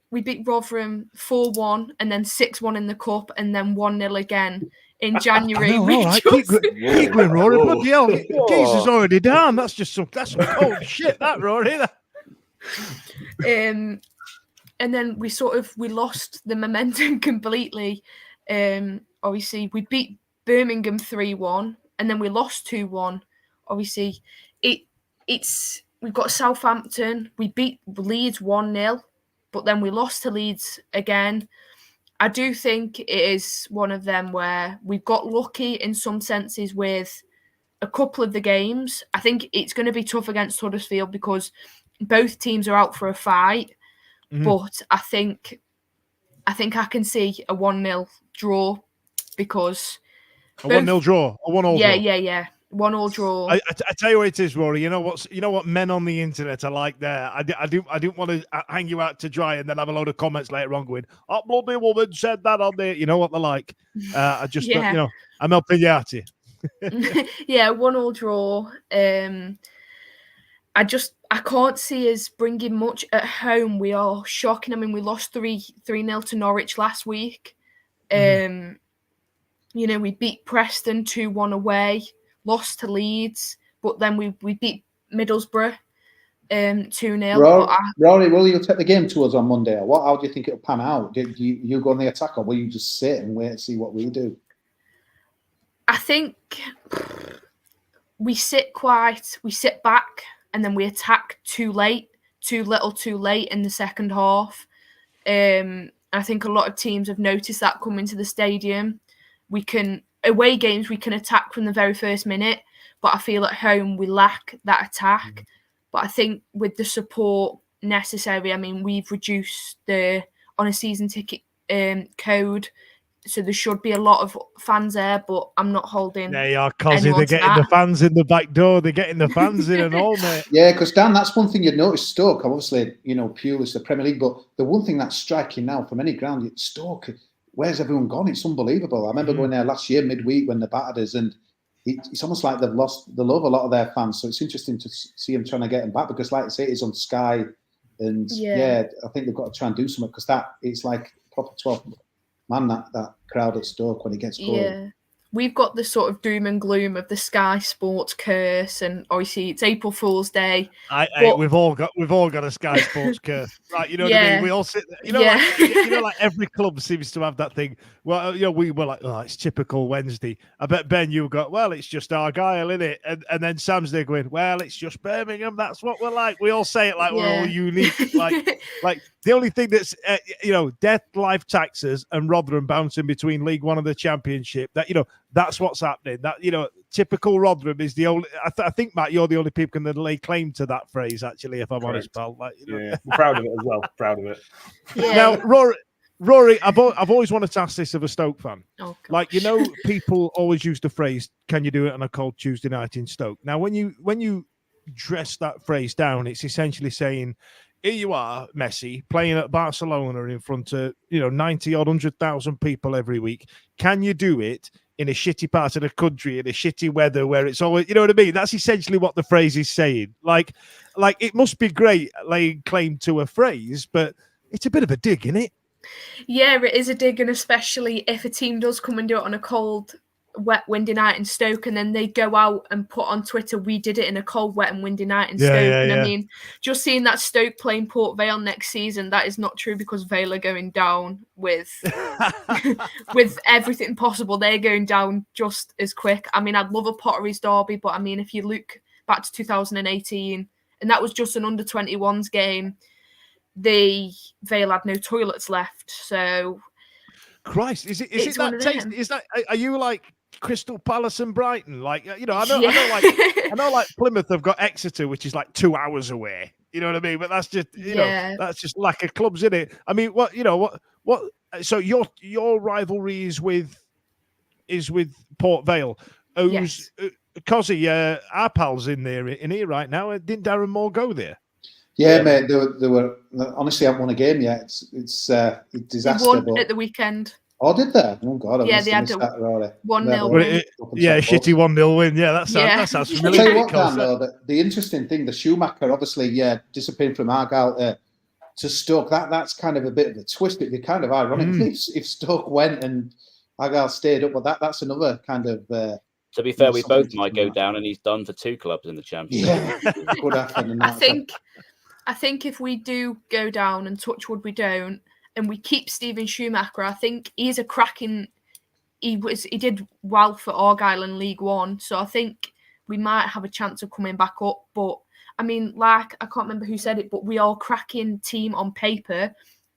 Rotherham 4-1 and then 6-1 in the cup and then 1-0 again in January. All right. Keep going, Rory. Bloody hell. Jesus already down. That's some cold shit, that, Rory. And then we lost the momentum completely. Obviously, we beat Birmingham 3-1 and then we lost 2-1. Obviously, we've got Southampton. We beat Leeds 1-0. but then we lost to Leeds again. I do think it is one of them where we've got lucky in some senses with a couple of the games. I think it's going to be tough against Huddersfield because both teams are out for a fight. But I think I can see a 1-0 draw because a 1-0 draw, a 1-1 draw. Yeah. 1-1 draw. I tell you what it is, Rory. You know what men on the internet are like there. I didn't want to hang you out to dry and then have a load of comments later on going, "Oh, bloody woman said that on there." You know what they're like. I just I'm helping you out here. Yeah, 1-1 draw. I can't see us bringing much at home. We are shocking. I mean, we lost 3-0 to Norwich last week. We beat Preston 2-1 away, lost to Leeds, but then we beat Middlesbrough 2-0. Rory, will you take the game to us on Monday? Or how do you think it'll pan out? Do you go on the attack, or will you just sit and wait and see what we do? I think we sit back, and then we attack too late in the second half. I think a lot of teams have noticed that coming to the stadium. Away games, we can attack from the very first minute, but I feel at home we lack that attack. But I think with the support necessary, I mean, we've reduced on a season ticket code, so there should be a lot of fans there, but I'm not holding. They are, Cosy. They're getting the fans in the back door. They're getting the fans in and all, mate. Yeah, because Dan, that's one thing you'd notice. Stoke, obviously, purely it's the Premier League, but the one thing that's striking now from any ground, Stoke, where's everyone gone? It's unbelievable. I remember going there last year midweek when they battered us, and it's almost like they've lost the love a lot of their fans. So it's interesting to see them trying to get them back because, like I say, it's on Sky, and I think they've got to try and do something because it's like proper 12. Man, that crowd at Stoke when it gets going. Yeah. We've got the sort of doom and gloom of the Sky Sports curse, and obviously it's April Fool's Day. We've all got a Sky Sports curse, right? You know what I mean? We all sit there. Like every club seems to have that thing. Well, we were like, oh, it's typical Wednesday. I bet Ben, you got, well, it's just Argyle, innit? And then Sam's there going, well, it's just Birmingham. That's what we're like. We all say it like we're all unique. like the only thing that's death, life, taxes, and Rotherham bouncing between League One and the Championship. That's what's happening. That typical Rotherham is the only. I think, Matt, you're the only people can lay claim to that phrase. Actually, if I'm honest, pal. Yeah, I'm proud of it as well. Proud of it. Yeah. Now, Rory, I've always wanted to ask this of a Stoke fan. Oh, gosh. People always use the phrase, "Can you do it on a cold Tuesday night in Stoke?" Now, when you dress that phrase down, it's essentially saying, here you are, Messi, playing at Barcelona in front of 90 odd 100,000 people every week. Can you do it in a shitty part of the country, in a shitty weather where it's always, you know what I mean? That's essentially what the phrase is saying. Like it must be great laying claim to a phrase, but it's a bit of a dig, isn't it? Yeah, it is a dig, and especially if a team does come and do it on a cold, wet, windy night in Stoke, and then they go out and put on Twitter, we did it in a cold, wet and windy night in Stoke. I mean, just seeing that Stoke playing Port Vale next season, that is not true because Vale are going down with with everything possible. They're going down just as quick. I mean, I'd love a Potteries derby, but I mean, if you look back to 2018, and that was just an under-21s game, the Vale had no toilets left. So, Christ, is it that taste? Is that, are you like Crystal Palace and Brighton? Like, I know like Plymouth have got Exeter, which is like 2 hours away. You know what I mean? But that's just that's just lack of clubs in it. I mean, what so your rivalry is with Port Vale. Yes. Cosy, our pals in here right now. Didn't Darren Moore go there? Yeah, mate. They were honestly, I haven't won a game yet. It's a disaster. They won at the weekend. Oh, did they? Oh God! They had a 1-0 win. Yeah, shitty 1-0 win. Yeah, that sounds familiar. I'll tell you what, Dan, though, the interesting thing, the Schumacher, obviously, disappearing from Argyle to Stoke. That's kind of a bit of a twist. It'd be kind of ironic if Stoke went and Argyle stayed up, but that's another kind of. To be fair, we both might go down, and he's done for two clubs in the Championship. Yeah, could happen. I think if we do go down, and touch wood we don't, and we keep Steven Schumacher, I think he's a cracking. He did well for Argyle in League One, so I think we might have a chance of coming back up. But I mean, like, I can't remember who said it, but we are a cracking team on paper,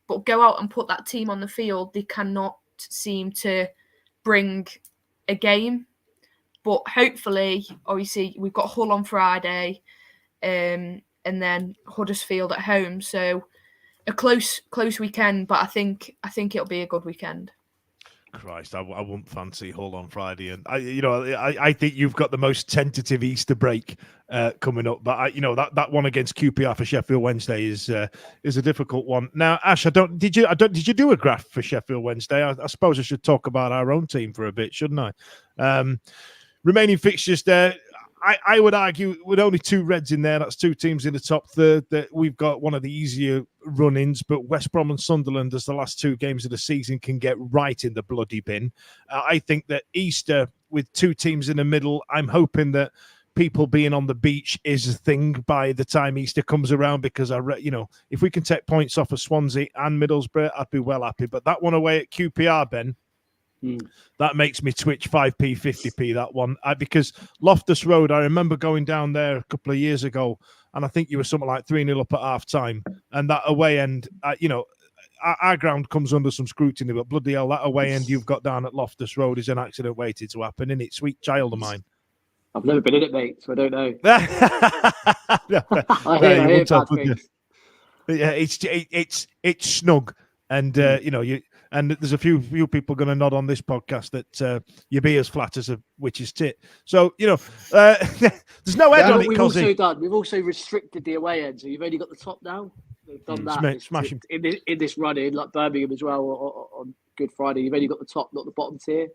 but go out and put that team on the field, they cannot seem to bring a game. But hopefully, obviously, we've got Hull on Friday, and then Huddersfield at home. So a close weekend, but I think it'll be a good weekend. Christ, I wouldn't fancy Hull on Friday, and I think you've got the most tentative Easter break coming up. But that one against QPR for Sheffield Wednesday is a difficult one. Now, Ash, did you do a graph for Sheffield Wednesday? I suppose I should talk about our own team for a bit, shouldn't I? Remaining fixtures there. I would argue with only 2 reds in there, that's 2 teams in the top third, that we've got one of the easier run-ins, but West Brom and Sunderland, as the last 2 games of the season, can get right in the bloody bin. I think that Easter, with 2 teams in the middle, I'm hoping that people being on the beach is a thing by the time Easter comes around, because if we can take points off of Swansea and Middlesbrough, I'd be well happy. But that one away at QPR, Ben, that makes me twitch 5p, 50p, that one. Because Loftus Road, I remember going down there a couple of years ago, and I think you were something like 3-0 up at half-time. And that away end, our ground comes under some scrutiny, but bloody hell, that away end you've got down at Loftus Road is an accident waiting to happen, isn't it? Sweet child of mine. I've never been in it, mate, so I don't know. I hear bad things. Yeah, it's snug, and and there's a few people going to nod on this podcast that you be as flat as a witch's tit. So there's no head on it. We've also restricted the away end, so you've only got the top now. They've done that smashing in this run-in, like Birmingham as well on Good Friday. You've only got the top, not the bottom tier.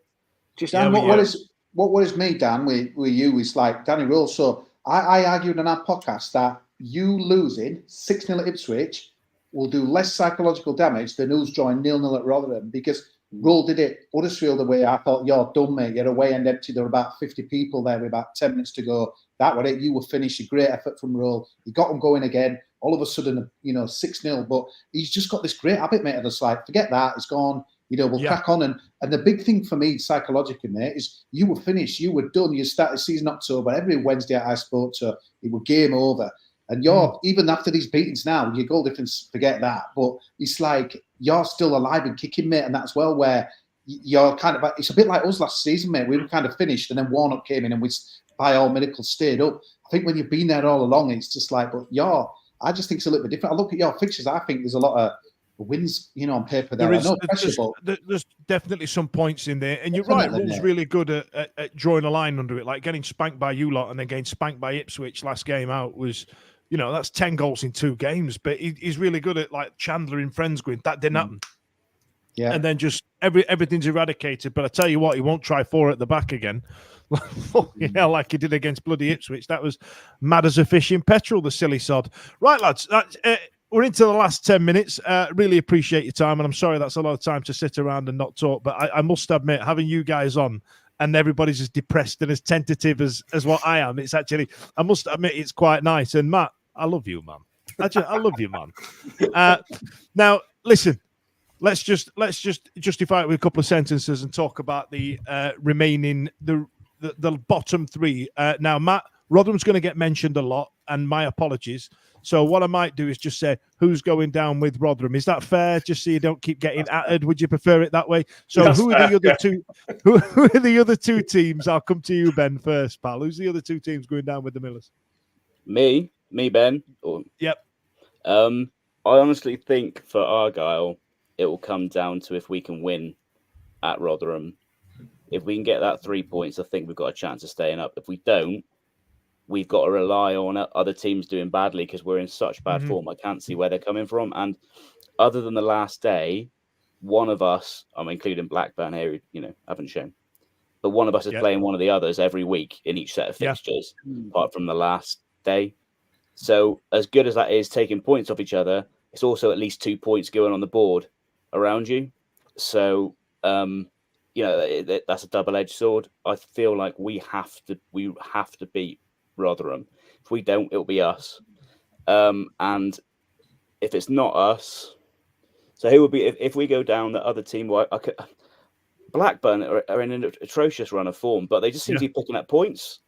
What worries me, Dan, with you is like Danny Rule. So I argued on our podcast that you losing 6-0 at Ipswich will do less psychological damage than us drawing 0-0 at Rotherham, because Rule did it Huddersfield away. I thought, you're done, mate. You're away and empty. There were about 50 people there with about 10 minutes to go. That was it. You were finished. A great effort from Rule. You got them going again. All of a sudden, 6-0. But he's just got this great habit, mate, of just like, forget that. It's gone. We'll crack on. And the big thing for me, psychologically, mate, is you were finished. You were done. You started season October. Every Wednesday I spoke to, it was game over. And you're, even after these beatings now, your goal difference, forget that. But it's like you're still alive and kicking, mate. And that's well where you're kind of, it's a bit like us last season, mate. We were kind of finished, and then Warnock came in and we, by all miracles, stayed up. I think when you've been there all along, it's just like, but I just think it's a little bit different. I look at your fixtures, I think there's a lot of wins, on paper there. There's definitely some points in there. And you're right, Rule's really good at drawing a line under it, like getting spanked by you lot and then getting spanked by Ipswich last game out was, that's 10 goals in 2 games. But he's really good at like Chandler in Friends going, that didn't happen. Yeah. And then just everything's eradicated. But I tell you what, he won't try 4 at the back again. Like he did against bloody Ipswich. That was mad as a fish in petrol, the silly sod. Right, lads, we're into the last 10 minutes. Really appreciate your time. And I'm sorry that's a lot of time to sit around and not talk. But I must admit, having you guys on and everybody's as depressed and as tentative as what I am, it's actually, I must admit, it's quite nice. And Matt, I love you, man. I love you, man. Now, listen, let's just justify it with a couple of sentences and talk about the remaining, the bottom 3. Now, Matt, Rotherham's going to get mentioned a lot, and my apologies. So what I might do is just say who's going down with Rotherham. Is that fair? Just so you don't keep getting atted. Would you prefer it that way? So who are the other two? Who are the other 2 teams? I'll come to you, Ben, first, pal. Who's the other 2 teams going down with the Millers? Me, Ben. Yep. I honestly think for Argyle, it will come down to if we can win at Rotherham. If we can get that 3 points, I think we've got a chance of staying up. If we don't, we've got to rely on other teams doing badly because we're in such bad form. I can't see where they're coming from. And other than the last day, one of us, I'm including Blackburn here, haven't shown, but one of us is playing one of the others every week in each set of fixtures, apart from the last day. So as good as that is, taking points off each other, it's also at least 2 points going on the board around you. So, that's a double-edged sword. I feel like we have to beat Rotherham. If we don't, it'll be us. And if it's not us, so who would be if we go down the other team? Blackburn are in an atrocious run of form, but they just seem to be picking up points.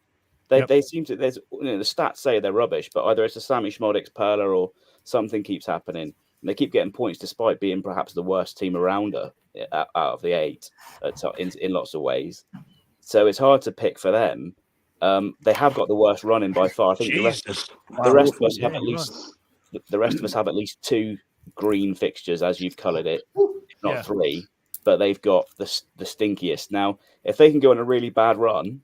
They seem to. There's the stats say they're rubbish, but either it's a Sammy Schmodix perler or something keeps happening. And they keep getting points despite being perhaps the worst team around her out of the 8 in lots of ways. So it's hard to pick for them. They have got the worst running by far. I think the rest of us have at least the rest of us have at least 2 green fixtures, as you've coloured it, if not 3. But they've got the stinkiest. Now, if they can go on a really bad run,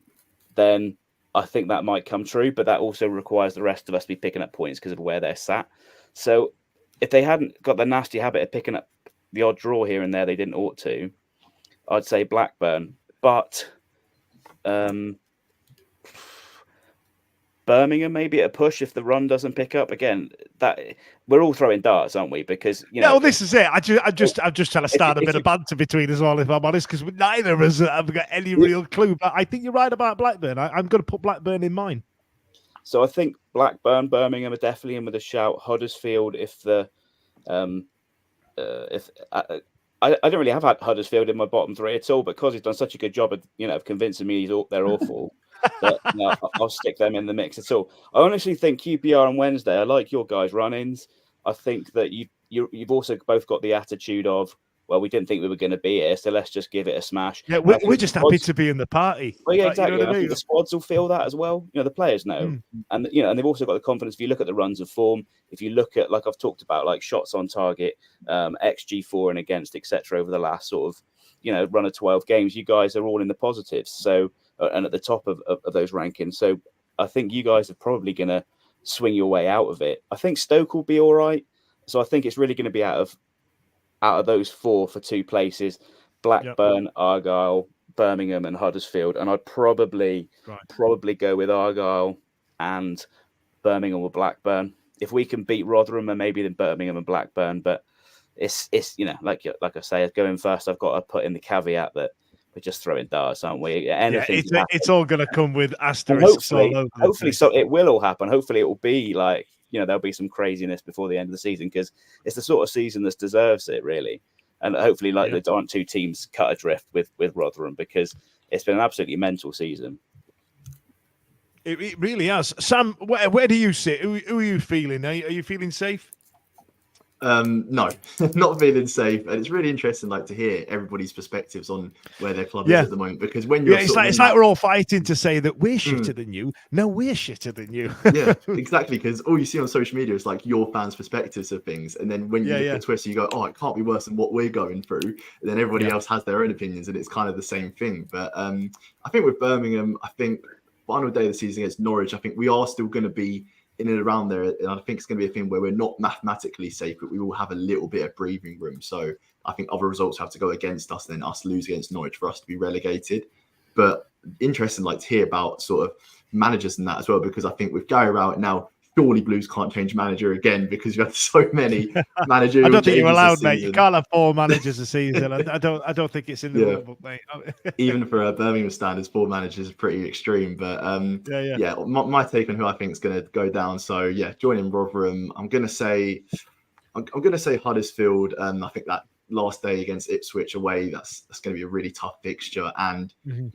then I think that might come true. But that also requires the rest of us to be picking up points because of where they're sat. So if they hadn't got the nasty habit of picking up the odd draw here and there, they didn't ought to. I'd say Blackburn, but Birmingham maybe at a push if the run doesn't pick up again. That we're all throwing darts, aren't we? Because well, this is it. I'm just trying to start a bit of banter between us all, if I'm honest, because neither of us have got any real clue. But I think you're right about Blackburn. I'm going to put Blackburn in mine. So I think Blackburn, Birmingham are definitely in with a shout. Huddersfield, if the I don't really have had Huddersfield in my bottom 3 at all, because he's done such a good job of convincing me they're awful. But no, I'll stick them in the mix at all. I honestly think QPR on Wednesday. I like your guys' run-ins. I think that you've also both got the attitude of, well, we didn't think we were going to be here, so let's just give it a smash. Yeah, we're just happy to be in the party. Well, yeah, exactly. You know I think the squads will feel that as well. The players know, and and they've also got the confidence. If you look at the runs of form, if you look at, like I've talked about, like shots on target, XG for and against, etc. over the last sort of run of 12 games, you guys are all in the positives. So and at the top of those rankings. So I think you guys are probably going to swing your way out of it. I think Stoke will be all right. So I think it's really going to be out of those 4 for 2 places: Blackburn, Argyle, Birmingham, and Huddersfield. And I'd probably go with Argyle and Birmingham or Blackburn. If we can beat Rotherham, and maybe then Birmingham and Blackburn. But it's like I say, going first, I've got to put in the caveat that we're just throwing darts, aren't we? It's all going to come with asterisks. Hopefully, so it will all happen. Hopefully, it will be like, there'll be some craziness before the end of the season, because it's the sort of season that deserves it, really. And hopefully, there aren't 2 teams cut adrift with Rotherham, because it's been an absolutely mental season. It really has. Sam, where do you sit? Who are you feeling? Are you feeling safe? No, not feeling safe, and it's really interesting, to hear everybody's perspectives on where their club is at the moment. Because when you're, it's like we're all fighting to say that we're shitter than you. No, we're shitter than you. Yeah, exactly. Because all you see on social media is like your fans' perspectives of things, and then when you look at Twitter, you go, "Oh, it can't be worse than what we're going through." And then everybody else has their own opinions, and it's kind of the same thing. But I think with Birmingham, final day of the season against Norwich, I think we are still going to be in and around there, and I think it's going to be a thing where we're not mathematically safe, but we will have a little bit of breathing room. So I think other results have to go against us, then us lose against Norwich for us to be relegated. But interesting, to hear about sort of managers and that as well, because I think with Gary Rowett now, surely Blues can't change manager again, because you have so many managers. I don't think you're allowed, mate. You can't have 4 managers a season. I don't think it's in the rule book, mate. Even for Birmingham standards, 4 managers is pretty extreme. But my take on who I think is going to go down. So joining Rotherham, I'm going to say Huddersfield. I think that last day against Ipswich away, that's going to be a really tough fixture. And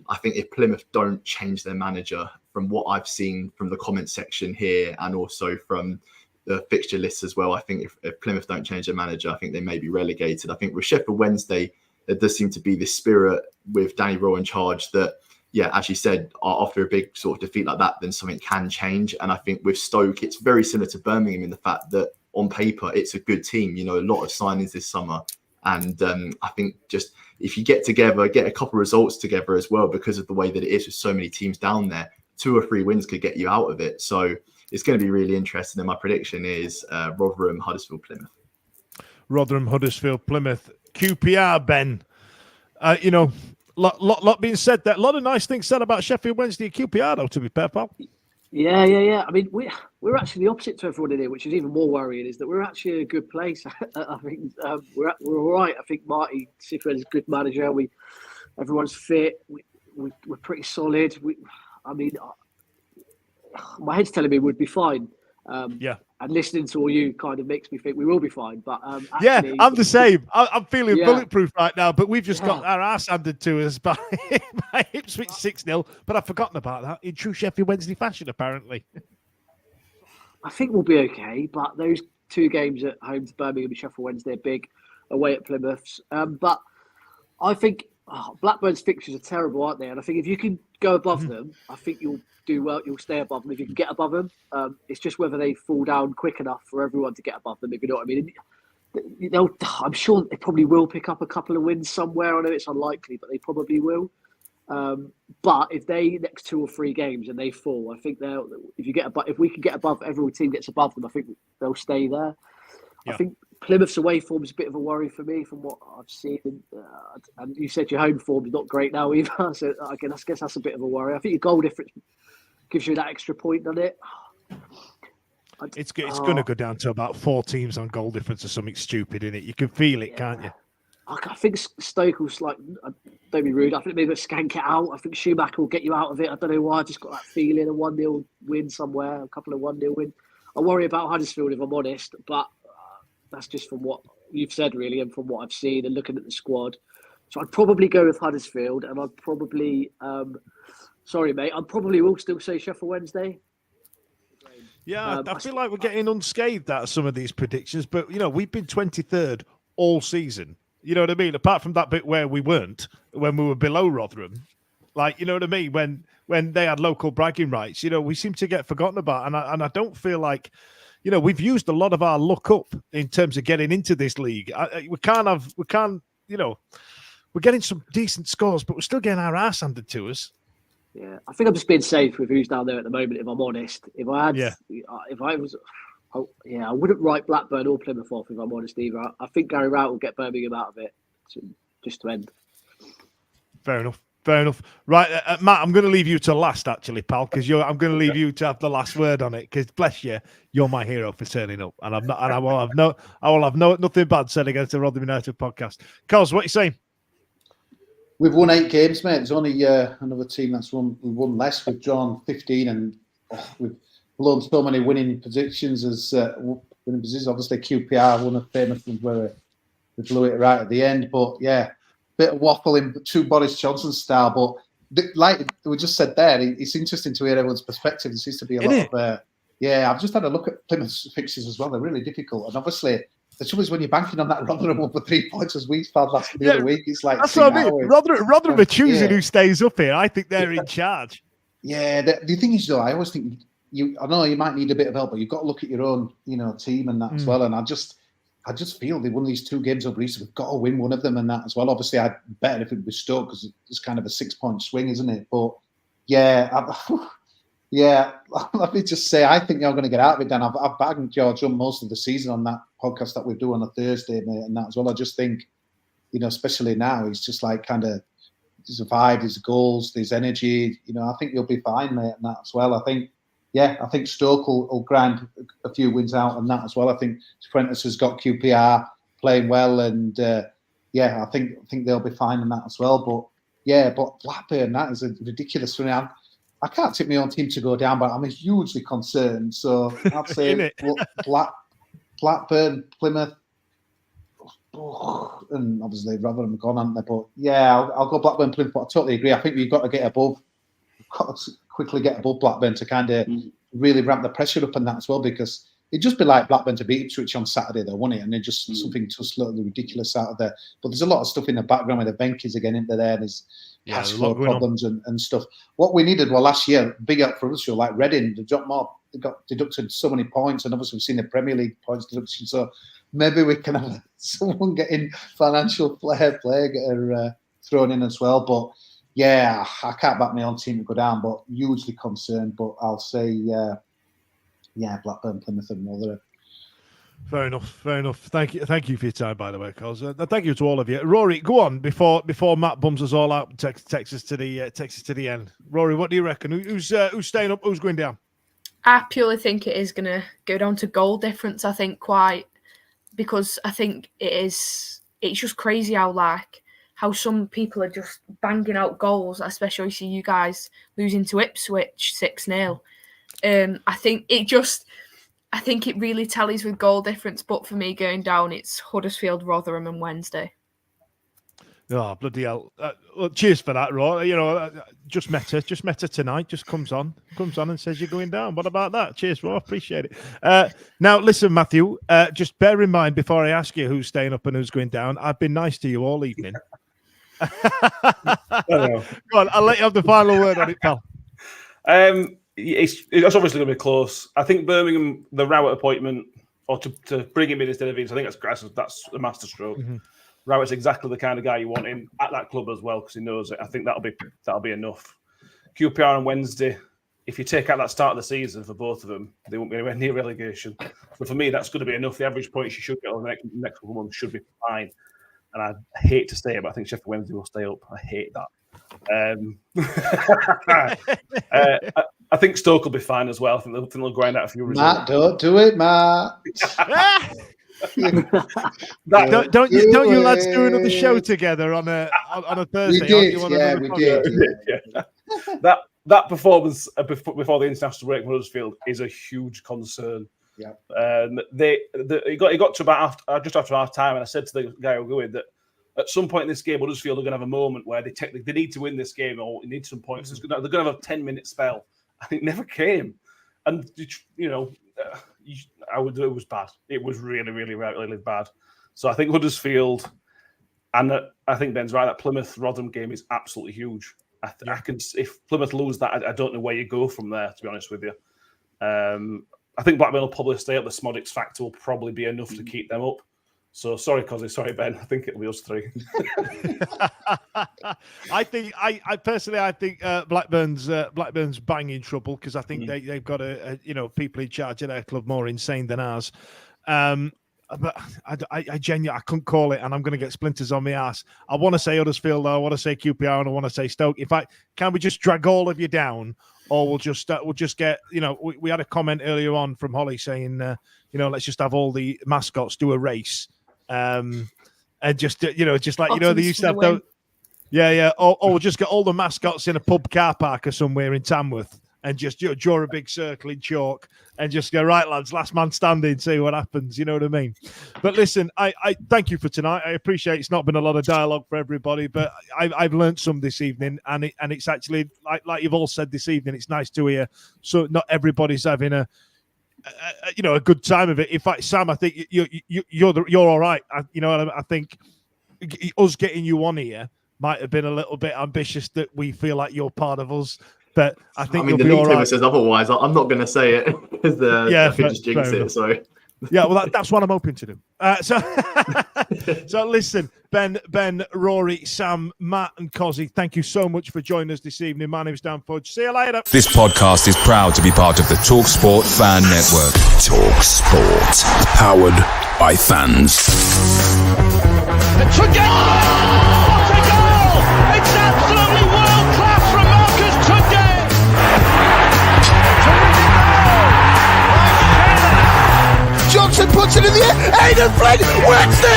I think if Plymouth don't change their manager, from what I've seen from the comment section here and also from the fixture list as well, I think if Plymouth don't change their manager, I think they may be relegated. I think with Sheffield Wednesday, there does seem to be this spirit with Danny Rowe in charge that, as you said, after a big sort of defeat like that, then something can change. And I think with Stoke, it's very similar to Birmingham in the fact that on paper, it's a good team. A lot of signings this summer. And I think just if you get together, get a couple of results together as well, because of the way that it is with so many teams down there, 2 or 3 wins could get you out of it. So it's going to be really interesting. And my prediction is Rotherham, Huddersfield, Plymouth. Rotherham, Huddersfield, Plymouth. QPR, Ben. Lot being said there. A lot of nice things said about Sheffield Wednesday and QPR, though, to be fair, pal. Yeah. I mean, we're actually the opposite to everyone in here, which is even more worrying, is that we're actually in a good place. I think we're all right. I think Marty Cifuentes is a good manager. Everyone's fit. We're pretty solid. My head's telling me we'd be fine. And listening to all you kind of makes me think we will be fine. But yeah, I'm the same. I'm feeling Yeah. bulletproof right now, but we've just got our ass handed to us by Ipswich 6-0. But I've forgotten about that in true Sheffield Wednesday fashion, apparently. I think we'll be okay. But those 2 games at home to Birmingham and Sheffield Wednesday are big, away at Plymouth. But I think Blackburn's fixtures are terrible, aren't they? And I think if you can go above them, I think you'll do well. You'll stay above them if you can get above them. It's just whether they fall down quick enough for everyone to get above them, if you know what I mean. I'm sure they probably will pick up a couple of wins somewhere. I know it's unlikely, but they probably will. But if they next 2 or 3 games and they fall, I think if we can get above, every team gets above them, I think they'll stay there. Yeah. I think Plymouth's away form is a bit of a worry for me from what I've seen. And you said your home form is not great now either. So I guess that's a bit of a worry. I think your goal difference gives you that extra point on it. It's going to go down to about 4 teams on goal difference or something stupid in it. You can feel it, can't you? I think Stoke will, don't be rude, I think maybe skank it out. I think Schumacher will get you out of it. I don't know why. I just got that feeling, a 1-0 win somewhere, a couple of 1-0 wins. I worry about Huddersfield, if I'm honest, but that's just from what you've said, really, and from what I've seen and looking at the squad. So I'd probably go with Huddersfield, and I'd probably, sorry, mate, I probably will still say Sheffield Wednesday. Yeah, I feel like we're getting unscathed out of some of these predictions, but, we've been 23rd all season. You know what I mean? Apart from that bit where we weren't, when we were below Rotherham. You know what I mean? When they had local bragging rights, we seem to get forgotten about. And I don't feel like, we've used a lot of our luck up in terms of getting into this league. We're getting some decent scores, but we're still getting our ass handed to us. Yeah, I think I'm just being safe with who's down there at the moment, if I'm honest. If I wouldn't write Blackburn or Plymouth off, if I'm honest, either. I think Gary Rout will get Birmingham out of it just to end. Fair enough. Right, Matt, I'm going to leave you to last, actually, pal, because I'm going to leave you to have the last word on it. Because bless you, you're my hero for turning up, and I will have nothing bad said against the Rotherham United podcast. Cos, what are you saying? We've won 8 games, mate. There's only another team that's won less. We've drawn 15, and we've blown so many winning positions Obviously, QPR, one of the famous ones where we blew it right at the end. But yeah, bit of waffling, true Boris Johnson style. But like we just said there, it's interesting to hear everyone's perspective. There seems to be a lot of I've just had a look at Plymouth's fixtures as well. They're really difficult, and obviously, the trouble is when you're banking on that Rotherham one for 3 points, as we found the other week, it's like that's what I mean. Rotherham are choosing who stays up here. I think they're in charge. Yeah, the thing is though, I always think I know you might need a bit of help, but you've got to look at your own, team and that as well. And I just feel they won these 2 games over Easter. We've got to win one of them and that as well. Obviously, I'd bet if it was Stoke because it's kind of a 6-point swing, isn't it? But let me just say, I think you're going to get out of it, Dan. I've bagged George on most of the season on that podcast that we do on a Thursday, mate, and that as well. I just think, especially now, he's just like kind of his vibe, his goals, his energy. I think you'll be fine, mate, and that as well. I think Stoke will grind a few wins out on that as well. I think Prentice has got QPR playing well, and I think they'll be fine in that as well. But Blackburn, that is a ridiculous one. I can't tip my own team to go down, but I'm hugely concerned. So I'd say Blackburn, Plymouth, and obviously Rotherham have gone, haven't they? But I'll go Blackburn, Plymouth. But I totally agree. I think we've got to get above. Quickly get above Blackburn to kind of really ramp the pressure up on that as well, because it'd just be like Blackburn to beat Ipswich on Saturday, though, wouldn't it? And then just something just slightly ridiculous out of there. But there's a lot of stuff in the background with the Venkies again into there. There's cash flow problems and stuff. What we needed last year, big up for us, like Reading, they got deducted so many points, and obviously we've seen the Premier League points deduction. So maybe we can have someone getting financial fair play thrown in as well. But yeah, I can't back my own team to go down, but hugely concerned. But I'll say, Blackburn, Plymouth, and Rotherham. Fair enough. Thank you for your time, by the way, Cos. Thank you to all of you. Rory, go on before Matt bums us all out and takes us to the end. Rory, what do you reckon? Who's staying up? Who's going down? I purely think it is going to go down to goal difference. I think because I think it's just crazy how some people are just banging out goals, especially see you guys losing to Ipswich 6-0. I think I think it really tallies with goal difference, but for me going down, it's Huddersfield, Rotherham and Wednesday. Oh, bloody hell. Well, cheers for that, Raw. Just met her tonight, just comes on and says you're going down. What about that? Cheers, Raw. Appreciate it. Now, listen, Matthew, just bear in mind before I ask you who's staying up and who's going down, I've been nice to you all evening. Go on, I'll let you have the final word on it, pal. It's obviously going to be close. I think Birmingham, the Rowett appointment, or to bring him in instead of Eaves, I think that's a masterstroke. Mm-hmm. Rowett's exactly the kind of guy you want in at that club as well because he knows it. I think that'll be enough. QPR on Wednesday. If you take out that start of the season for both of them, they won't be anywhere near relegation. But for me, that's going to be enough. The average points you should get over the next couple of months should be fine. And I hate to say it, but I think Sheffield Wednesday will stay up. I hate that. I think Stoke will be fine as well. I think they'll grind out a few results. Matt, don't do it, Matt. Don't you lads do another show together on a Thursday? We did. That performance before the international break from Huddersfield is a huge concern. Yeah. It got to about just after half time, and I said to the guy who go in that at some point in this game, Huddersfield are going to have a moment where they need to win this game or need some points. Mm-hmm. They're going to have a 10-minute spell, and it never came. And it was bad. It was really, really, really bad. So I think Huddersfield, and I think Ben's right, that Plymouth-Rotherham game is absolutely huge. If Plymouth lose that, I don't know where you go from there, to be honest with you. I think Blackburn will probably stay up. The Smodics factor will probably be enough to keep them up. So sorry, Cozzy. Sorry, Ben. I think it'll be us three. I think Blackburn's bang in trouble because I think they've got people in charge of their club more insane than ours. But I genuinely couldn't call it, and I'm going to get splinters on my ass. I want to say Huddersfield, I want to say QPR, and I want to say Stoke. In fact, can we just drag all of you down, or we'll just get we had a comment earlier on from Holly saying let's just have all the mascots do a race, and just they used to have those. Yeah. Or we'll just get all the mascots in a pub car park or somewhere in Tamworth. And just draw a big circle in chalk and just go, right, lads, last man standing, see what happens. You know what I mean? But listen, I thank you for tonight. I appreciate it's not been a lot of dialogue for everybody, but I've learned some this evening, and it's actually like you've all said this evening. It's nice to hear. So not everybody's having a good time of it. In fact, Sam, I think you're all right. I think us getting you on here might have been a little bit ambitious that we feel like you're part of us. But I think the league table says otherwise. I'm not going to say it because I could just jinx it. So yeah, well, that's what I'm hoping to do. So listen, Ben, Rory, Sam, Matt, and Cozzy, thank you so much for joining us this evening. My name's Dan Fudge. See you later. This podcast is proud to be part of the TalkSport Fan Network. TalkSport, powered by fans. It's a goal! What a goal! It's absolutely world class from Marcus Tudgay. Johnson puts it in the air. Aidan Flynn wins the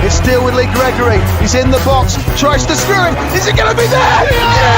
It's still with Lee Gregory. He's in the box. Tries to screw him. Is it going to be there? Yeah!